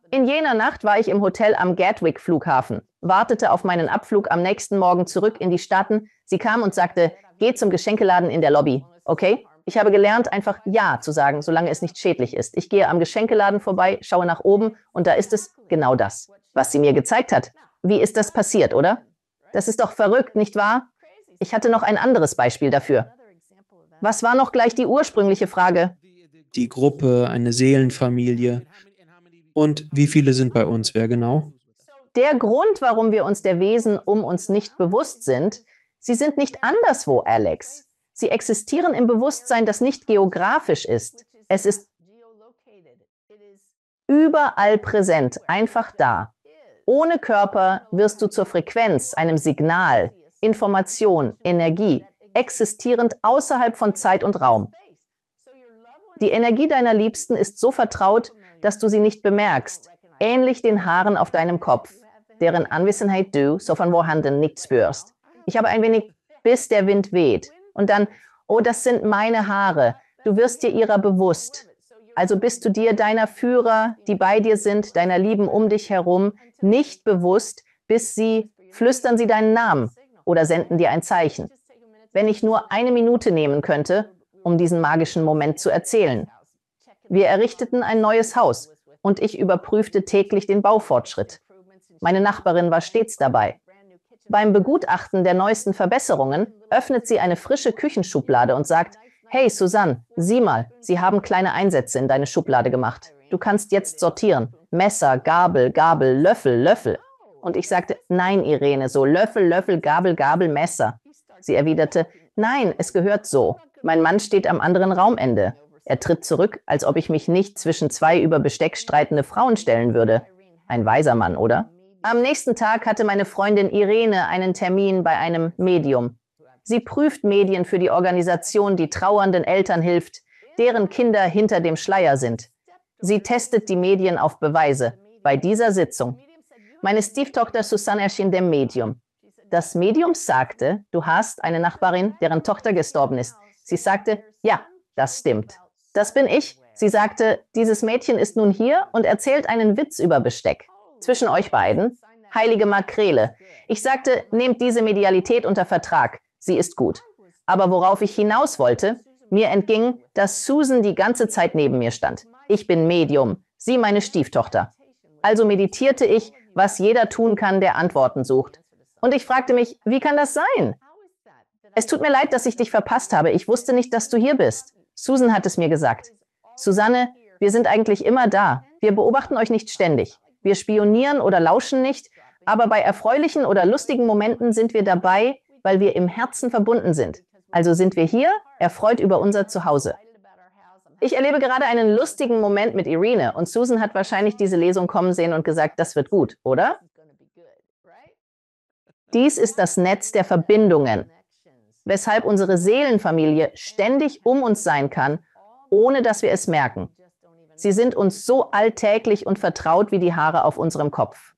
In jener Nacht war ich im Hotel am Gatwick-Flughafen, wartete auf meinen Abflug am nächsten Morgen zurück in die Staaten. Sie kam und sagte, geh zum Geschenkeladen in der Lobby. Okay? Ich habe gelernt, einfach Ja zu sagen, solange es nicht schädlich ist. Ich gehe am Geschenkeladen vorbei, schaue nach oben und da ist es genau das, was sie mir gezeigt hat. Wie ist das passiert, oder? Das ist doch verrückt, nicht wahr? Ich hatte noch ein anderes Beispiel dafür. Was war noch gleich die ursprüngliche Frage? Die Gruppe, eine Seelenfamilie. Und wie viele sind bei uns? Wer genau? Der Grund, warum wir uns der Wesen um uns nicht bewusst sind, sie sind nicht anderswo, Alex. Sie existieren im Bewusstsein, das nicht geografisch ist. Es ist überall präsent, einfach da. Ohne Körper wirst du zur Frequenz, einem Signal, Information, Energie, existierend außerhalb von Zeit und Raum. Die Energie deiner Liebsten ist so vertraut, dass du sie nicht bemerkst, ähnlich den Haaren auf deinem Kopf, deren Anwesenheit du, so von vorhanden, nicht spürst. Ich habe ein wenig, bis der Wind weht. Und dann, oh, das sind meine Haare. Du wirst dir ihrer bewusst. Also bist du dir deiner Führer, die bei dir sind, deiner Lieben um dich herum, nicht bewusst, bis sie, flüstern sie deinen Namen oder senden dir ein Zeichen. Wenn ich nur eine Minute nehmen könnte, um diesen magischen Moment zu erzählen. Wir errichteten ein neues Haus und ich überprüfte täglich den Baufortschritt. Meine Nachbarin war stets dabei. Beim Begutachten der neuesten Verbesserungen öffnet sie eine frische Küchenschublade und sagt, Hey Susanne, sieh mal, sie haben kleine Einsätze in deine Schublade gemacht. Du kannst jetzt sortieren. Messer, Gabel, Gabel, Löffel, Löffel. Und ich sagte, nein, Irene, so Löffel, Löffel, Gabel, Gabel, Messer. Sie erwiderte, nein, es gehört so. Mein Mann steht am anderen Raumende. Er tritt zurück, als ob ich mich nicht zwischen zwei über Besteck streitende Frauen stellen würde. Ein weiser Mann, oder? Am nächsten Tag hatte meine Freundin Irene einen Termin bei einem Medium. Sie prüft Medien für die Organisation, die trauernden Eltern hilft, deren Kinder hinter dem Schleier sind. Sie testet die Medien auf Beweise. Bei dieser Sitzung. Meine Stieftochter Susanne erschien dem Medium. Das Medium sagte, du hast eine Nachbarin, deren Tochter gestorben ist. Sie sagte, ja, das stimmt. Das bin ich. Sie sagte, dieses Mädchen ist nun hier und erzählt einen Witz über Besteck. Zwischen euch beiden? Heilige Makrele. Ich sagte, nehmt diese Medialität unter Vertrag. Sie ist gut. Aber worauf ich hinaus wollte, mir entging, dass Susan die ganze Zeit neben mir stand. Ich bin Medium, sie meine Stieftochter. Also meditierte ich, was jeder tun kann, der Antworten sucht. Und ich fragte mich, wie kann das sein? Es tut mir leid, dass ich dich verpasst habe. Ich wusste nicht, dass du hier bist. Susan hat es mir gesagt. Susanne, wir sind eigentlich immer da. Wir beobachten euch nicht ständig. Wir spionieren oder lauschen nicht, aber bei erfreulichen oder lustigen Momenten sind wir dabei, weil wir im Herzen verbunden sind. Also sind wir hier, erfreut über unser Zuhause. Ich erlebe gerade einen lustigen Moment mit Irene und Susan hat wahrscheinlich diese Lesung kommen sehen und gesagt, das wird gut, oder? Dies ist das Netz der Verbindungen, weshalb unsere Seelenfamilie ständig um uns sein kann, ohne dass wir es merken. Sie sind uns so alltäglich und vertraut wie die Haare auf unserem Kopf.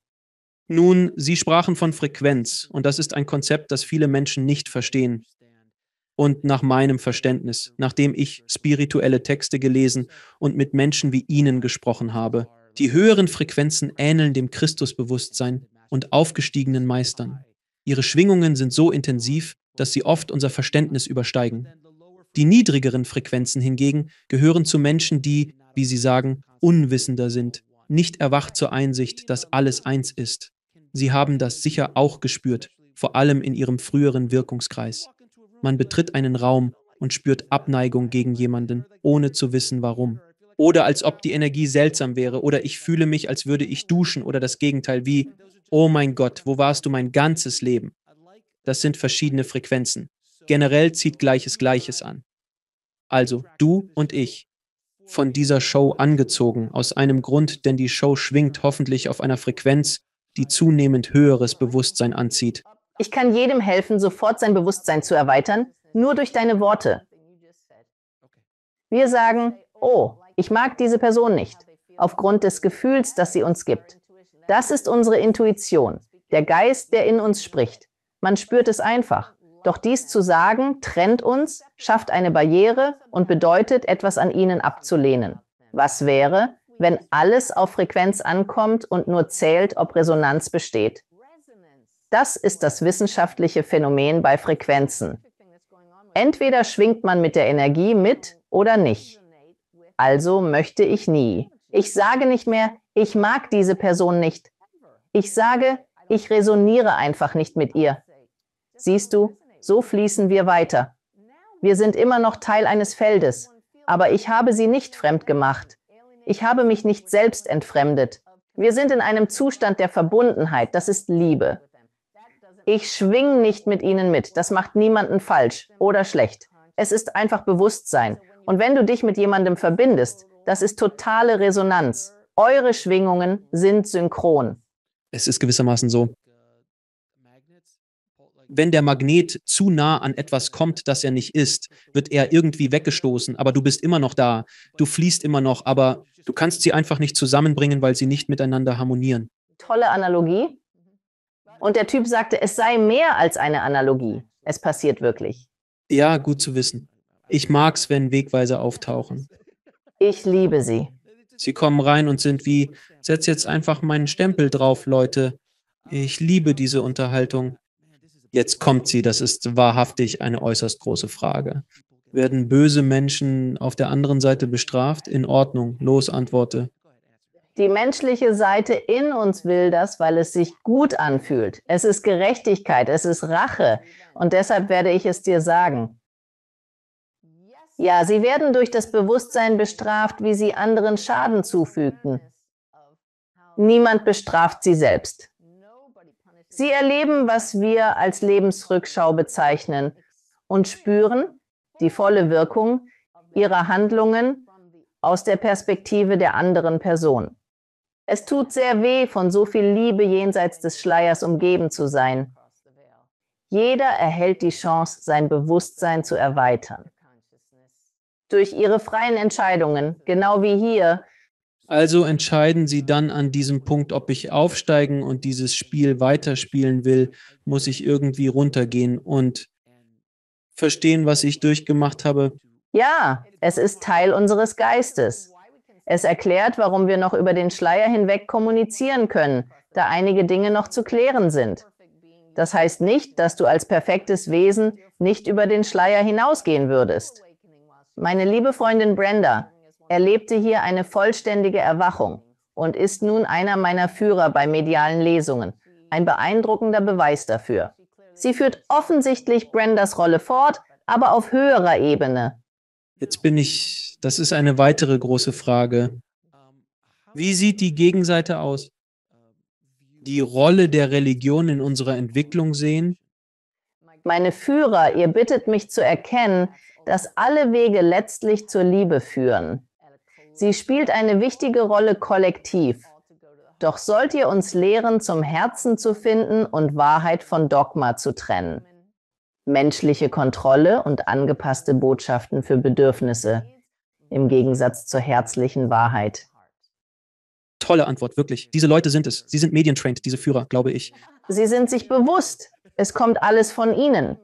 Nun, Sie sprachen von Frequenz und das ist ein Konzept, das viele Menschen nicht verstehen. Und nach meinem Verständnis, nachdem ich spirituelle Texte gelesen und mit Menschen wie Ihnen gesprochen habe, die höheren Frequenzen ähneln dem Christusbewusstsein und aufgestiegenen Meistern. Ihre Schwingungen sind so intensiv, dass sie oft unser Verständnis übersteigen. Die niedrigeren Frequenzen hingegen gehören zu Menschen, die, wie sie sagen, unwissender sind, nicht erwacht zur Einsicht, dass alles eins ist. Sie haben das sicher auch gespürt, vor allem in ihrem früheren Wirkungskreis. Man betritt einen Raum und spürt Abneigung gegen jemanden, ohne zu wissen, warum. Oder als ob die Energie seltsam wäre, oder ich fühle mich, als würde ich duschen, oder das Gegenteil wie, oh mein Gott, wo warst du mein ganzes Leben? Das sind verschiedene Frequenzen. Generell zieht Gleiches Gleiches an. Also du und ich, von dieser Show angezogen, aus einem Grund, denn die Show schwingt hoffentlich auf einer Frequenz, die zunehmend höheres Bewusstsein anzieht. Ich kann jedem helfen, sofort sein Bewusstsein zu erweitern, nur durch deine Worte. Wir sagen, oh, ich mag diese Person nicht, aufgrund des Gefühls, das sie uns gibt. Das ist unsere Intuition, der Geist, der in uns spricht. Man spürt es einfach. Doch dies zu sagen, trennt uns, schafft eine Barriere und bedeutet, etwas an ihnen abzulehnen. Was wäre, wenn alles auf Frequenz ankommt und nur zählt, ob Resonanz besteht? Das ist das wissenschaftliche Phänomen bei Frequenzen. Entweder schwingt man mit der Energie mit oder nicht. Also möchte ich nie. Ich sage nicht mehr, ich mag diese Person nicht. Ich sage, ich resoniere einfach nicht mit ihr. Siehst du, so fließen wir weiter. Wir sind immer noch Teil eines Feldes, aber ich habe sie nicht fremd gemacht. Ich habe mich nicht selbst entfremdet. Wir sind in einem Zustand der Verbundenheit, das ist Liebe. Ich schwinge nicht mit ihnen mit, das macht niemanden falsch oder schlecht. Es ist einfach Bewusstsein. Und wenn du dich mit jemandem verbindest, das ist totale Resonanz. Eure Schwingungen sind synchron. Es ist gewissermaßen so, wenn der Magnet zu nah an etwas kommt, das er nicht ist, wird er irgendwie weggestoßen, aber du bist immer noch da. Du fließt immer noch, aber du kannst sie einfach nicht zusammenbringen, weil sie nicht miteinander harmonieren. Tolle Analogie. Und der Typ sagte, es sei mehr als eine Analogie. Es passiert wirklich. Ja, gut zu wissen. Ich mag's, wenn Wegweiser auftauchen. Ich liebe sie. Sie kommen rein und sind wie, setz jetzt einfach meinen Stempel drauf, Leute. Ich liebe diese Unterhaltung. Jetzt kommt sie, das ist wahrhaftig eine äußerst große Frage. Werden böse Menschen auf der anderen Seite bestraft? In Ordnung, los, antworte. Die menschliche Seite in uns will das, weil es sich gut anfühlt. Es ist Gerechtigkeit, es ist Rache. Und deshalb werde ich es dir sagen. Ja, sie werden durch das Bewusstsein bestraft, wie sie anderen Schaden zufügten. Niemand bestraft sie selbst. Sie erleben, was wir als Lebensrückschau bezeichnen und spüren die volle Wirkung ihrer Handlungen aus der Perspektive der anderen Person. Es tut sehr weh, von so viel Liebe jenseits des Schleiers umgeben zu sein. Jeder erhält die Chance, sein Bewusstsein zu erweitern. Durch ihre freien Entscheidungen, genau wie hier. Also entscheiden Sie dann an diesem Punkt, ob ich aufsteigen und dieses Spiel weiterspielen will, muss ich irgendwie runtergehen und verstehen, was ich durchgemacht habe. Ja, es ist Teil unseres Geistes. Es erklärt, warum wir noch über den Schleier hinweg kommunizieren können, da einige Dinge noch zu klären sind. Das heißt nicht, dass du als perfektes Wesen nicht über den Schleier hinausgehen würdest. Meine liebe Freundin Brenda erlebte hier eine vollständige Erwachung und ist nun einer meiner Führer bei medialen Lesungen. Ein beeindruckender Beweis dafür. Sie führt offensichtlich Brendas Rolle fort, aber auf höherer Ebene. Das ist eine weitere große Frage. Wie sieht die Gegenseite aus? Die Rolle der Religion in unserer Entwicklung sehen? Meine Führer, ihr bittet mich zu erkennen, dass alle Wege letztlich zur Liebe führen. Sie spielt eine wichtige Rolle kollektiv. Doch sollt ihr uns lehren, zum Herzen zu finden und Wahrheit von Dogma zu trennen. Menschliche Kontrolle und angepasste Botschaften für Bedürfnisse, im Gegensatz zur herzlichen Wahrheit. Tolle Antwort, wirklich. Diese Leute sind es. Sie sind medientrained, diese Führer, glaube ich. Sie sind sich bewusst, es kommt alles von ihnen.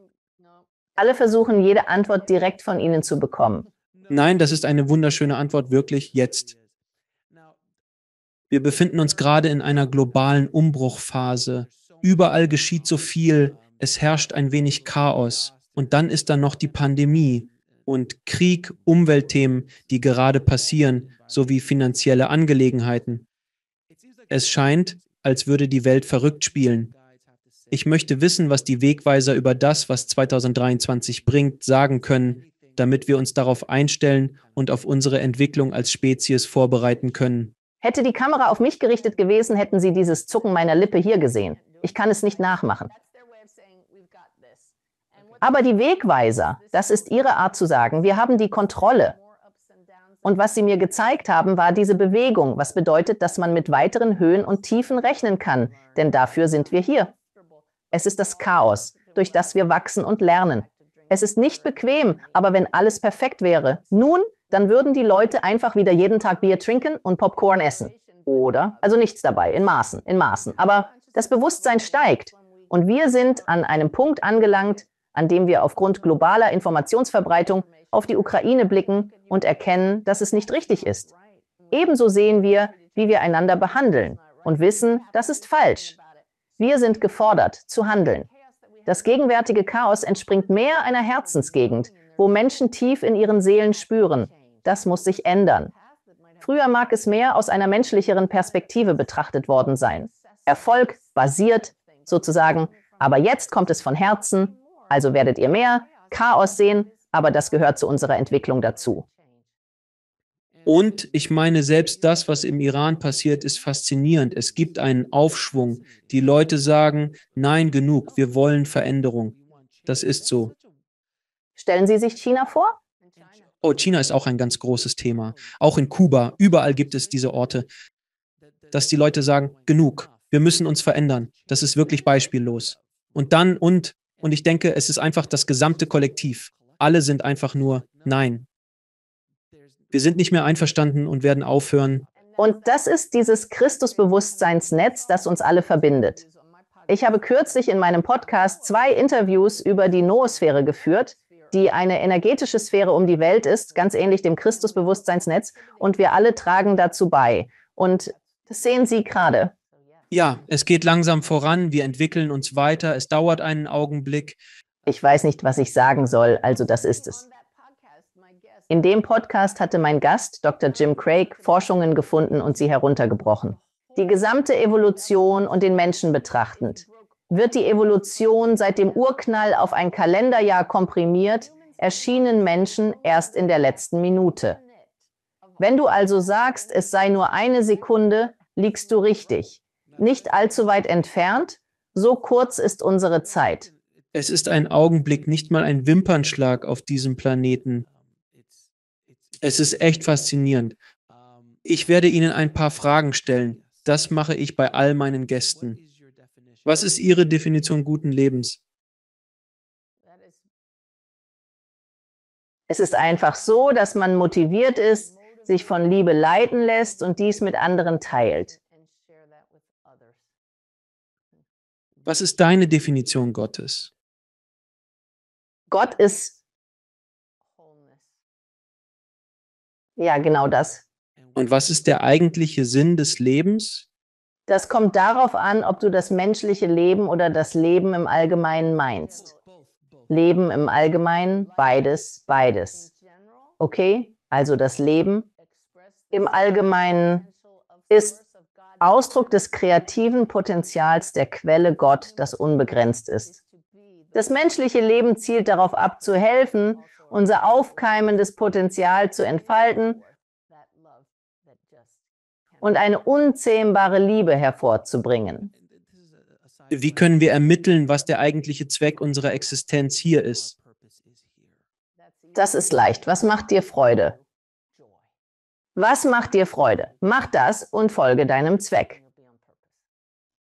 Alle versuchen, jede Antwort direkt von ihnen zu bekommen. Nein, das ist eine wunderschöne Antwort, wirklich jetzt. Wir befinden uns gerade in einer globalen Umbruchphase. Überall geschieht so viel, es herrscht ein wenig Chaos. Und dann ist da noch die Pandemie und Krieg, Umweltthemen, die gerade passieren, sowie finanzielle Angelegenheiten. Es scheint, als würde die Welt verrückt spielen. Ich möchte wissen, was die Wegweiser über das, was 2023 bringt, sagen können, damit wir uns darauf einstellen und auf unsere Entwicklung als Spezies vorbereiten können. Hätte die Kamera auf mich gerichtet gewesen, hätten Sie dieses Zucken meiner Lippe hier gesehen. Ich kann es nicht nachmachen. Aber die Wegweiser, das ist ihre Art zu sagen, wir haben die Kontrolle. Und was sie mir gezeigt haben, war diese Bewegung, was bedeutet, dass man mit weiteren Höhen und Tiefen rechnen kann, denn dafür sind wir hier. Es ist das Chaos, durch das wir wachsen und lernen. Es ist nicht bequem, aber wenn alles perfekt wäre, nun, dann würden die Leute einfach wieder jeden Tag Bier trinken und Popcorn essen. Oder? Also nichts dabei, in Maßen, in Maßen. Aber das Bewusstsein steigt und wir sind an einem Punkt angelangt, an dem wir aufgrund globaler Informationsverbreitung auf die Ukraine blicken und erkennen, dass es nicht richtig ist. Ebenso sehen wir, wie wir einander behandeln und wissen, das ist falsch. Wir sind gefordert, zu handeln. Das gegenwärtige Chaos entspringt mehr einer Herzensgegend, wo Menschen tief in ihren Seelen spüren. Das muss sich ändern. Früher mag es mehr aus einer menschlicheren Perspektive betrachtet worden sein. Erfolg basiert sozusagen, aber jetzt kommt es von Herzen, also werdet ihr mehr Chaos sehen, aber das gehört zu unserer Entwicklung dazu. Und ich meine, selbst das, was im Iran passiert, ist faszinierend. Es gibt einen Aufschwung. Die Leute sagen, nein, genug, wir wollen Veränderung. Das ist so. Stellen Sie sich China vor? Oh, China ist auch ein ganz großes Thema. Auch in Kuba, überall gibt es diese Orte, dass die Leute sagen, genug, wir müssen uns verändern. Das ist wirklich beispiellos. Und ich denke, es ist einfach das gesamte Kollektiv. Alle sind einfach nur, nein. Wir sind nicht mehr einverstanden und werden aufhören. Und das ist dieses Christusbewusstseinsnetz, das uns alle verbindet. Ich habe kürzlich in meinem Podcast 2 Interviews über die Noosphäre geführt, die eine energetische Sphäre um die Welt ist, ganz ähnlich dem Christusbewusstseinsnetz. Und wir alle tragen dazu bei. Und das sehen Sie gerade. Ja, es geht langsam voran, wir entwickeln uns weiter, es dauert einen Augenblick. Ich weiß nicht, was ich sagen soll, also das ist es. In dem Podcast hatte mein Gast, Dr. Jim Craig, Forschungen gefunden und sie heruntergebrochen. Die gesamte Evolution und den Menschen betrachtend. Wird die Evolution seit dem Urknall auf ein Kalenderjahr komprimiert, erschienen Menschen erst in der letzten Minute. Wenn du also sagst, es sei nur eine Sekunde, liegst du richtig. Nicht allzu weit entfernt, so kurz ist unsere Zeit. Es ist ein Augenblick, nicht mal ein Wimpernschlag auf diesem Planeten. Es ist echt faszinierend. Ich werde Ihnen ein paar Fragen stellen. Das mache ich bei all meinen Gästen. Was ist Ihre Definition guten Lebens? Es ist einfach so, dass man motiviert ist, sich von Liebe leiten lässt und dies mit anderen teilt. Was ist deine Definition Gottes? Gott ist, ja, genau das. Und was ist der eigentliche Sinn des Lebens? Das kommt darauf an, ob du das menschliche Leben oder das Leben im Allgemeinen meinst. Leben im Allgemeinen, beides, beides. Okay, also das Leben im Allgemeinen ist Ausdruck des kreativen Potenzials der Quelle Gott, das unbegrenzt ist. Das menschliche Leben zielt darauf ab, zu helfen, unser aufkeimendes Potenzial zu entfalten und eine unzähmbare Liebe hervorzubringen. Wie können wir ermitteln, was der eigentliche Zweck unserer Existenz hier ist? Das ist leicht. Was macht dir Freude? Was macht dir Freude? Mach das und folge deinem Zweck.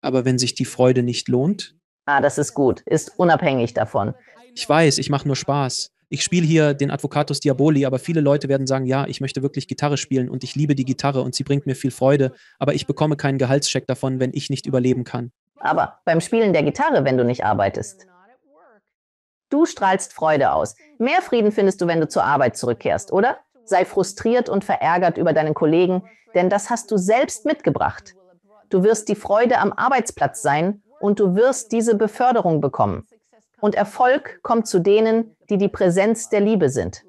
Aber wenn sich die Freude nicht lohnt? Das ist gut. Ist unabhängig davon. Ich weiß, ich mache nur Spaß. Ich spiele hier den Advocatus Diaboli, aber viele Leute werden sagen, ja, ich möchte wirklich Gitarre spielen und ich liebe die Gitarre und sie bringt mir viel Freude, aber ich bekomme keinen Gehaltscheck davon, wenn ich nicht überleben kann. Aber beim Spielen der Gitarre, wenn du nicht arbeitest. Du strahlst Freude aus. Mehr Frieden findest du, wenn du zur Arbeit zurückkehrst, oder? Sei frustriert und verärgert über deinen Kollegen, denn das hast du selbst mitgebracht. Du wirst die Freude am Arbeitsplatz sein und du wirst diese Beförderung bekommen. Und Erfolg kommt zu denen, die die Präsenz der Liebe sind.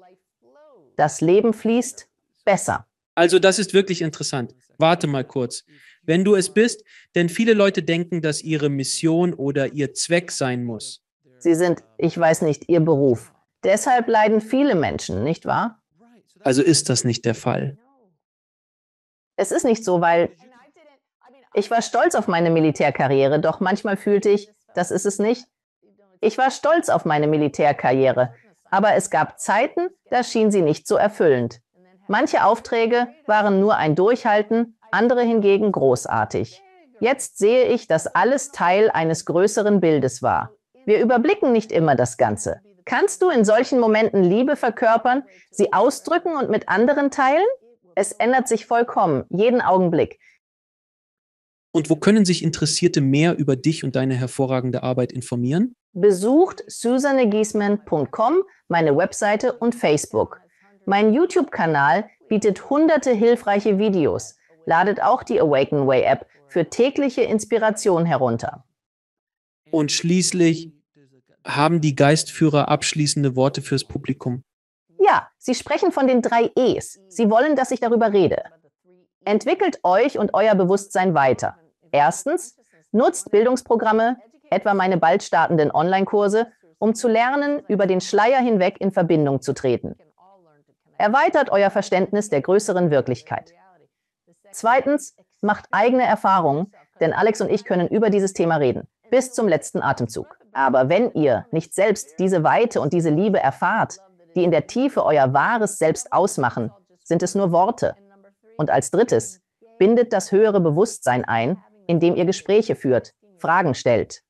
Das Leben fließt besser. Also das ist wirklich interessant. Warte mal kurz. Wenn du es bist, denn viele Leute denken, dass ihre Mission oder ihr Zweck sein muss. Sie sind, ich weiß nicht, ihr Beruf. Deshalb leiden viele Menschen, nicht wahr? Also ist das nicht der Fall. Es ist nicht so, weil ich war stolz auf meine Militärkarriere, doch manchmal fühlte ich, das ist es nicht. Ich war stolz auf meine Militärkarriere, aber es gab Zeiten, da schien sie nicht so erfüllend. Manche Aufträge waren nur ein Durchhalten, andere hingegen großartig. Jetzt sehe ich, dass alles Teil eines größeren Bildes war. Wir überblicken nicht immer das Ganze. Kannst du in solchen Momenten Liebe verkörpern, sie ausdrücken und mit anderen teilen? Es ändert sich vollkommen, jeden Augenblick. Und wo können sich Interessierte mehr über dich und deine hervorragende Arbeit informieren? Besucht susannegiesman.com, meine Webseite und Facebook. Mein YouTube-Kanal bietet hunderte hilfreiche Videos. Ladet auch die Awaken Way App für tägliche Inspiration herunter. Und schließlich haben die Geistführer abschließende Worte fürs Publikum. Ja, sie sprechen von den 3 E's. Sie wollen, dass ich darüber rede. Entwickelt euch und euer Bewusstsein weiter. Erstens, nutzt Bildungsprogramme, etwa meine bald startenden Online-Kurse, um zu lernen, über den Schleier hinweg in Verbindung zu treten. Erweitert euer Verständnis der größeren Wirklichkeit. Zweitens, macht eigene Erfahrungen, denn Alex und ich können über dieses Thema reden, bis zum letzten Atemzug. Aber wenn ihr nicht selbst diese Weite und diese Liebe erfahrt, die in der Tiefe euer wahres Selbst ausmachen, sind es nur Worte. Und als drittes, bindet das höhere Bewusstsein ein, indem ihr Gespräche führt, Fragen stellt.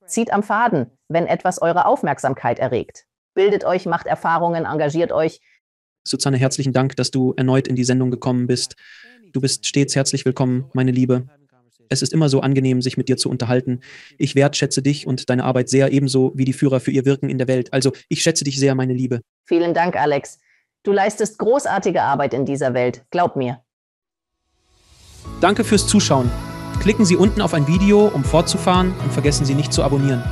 Zieht am Faden, wenn etwas eure Aufmerksamkeit erregt. Bildet euch, macht Erfahrungen, engagiert euch. Susanne, herzlichen Dank, dass du erneut in die Sendung gekommen bist. Du bist stets herzlich willkommen, meine Liebe. Es ist immer so angenehm, sich mit dir zu unterhalten. Ich wertschätze dich und deine Arbeit sehr, ebenso wie die Führer für ihr Wirken in der Welt. Also, ich schätze dich sehr, meine Liebe. Vielen Dank, Alex. Du leistest großartige Arbeit in dieser Welt. Glaub mir. Danke fürs Zuschauen. Klicken Sie unten auf ein Video, um fortzufahren und vergessen Sie nicht zu abonnieren.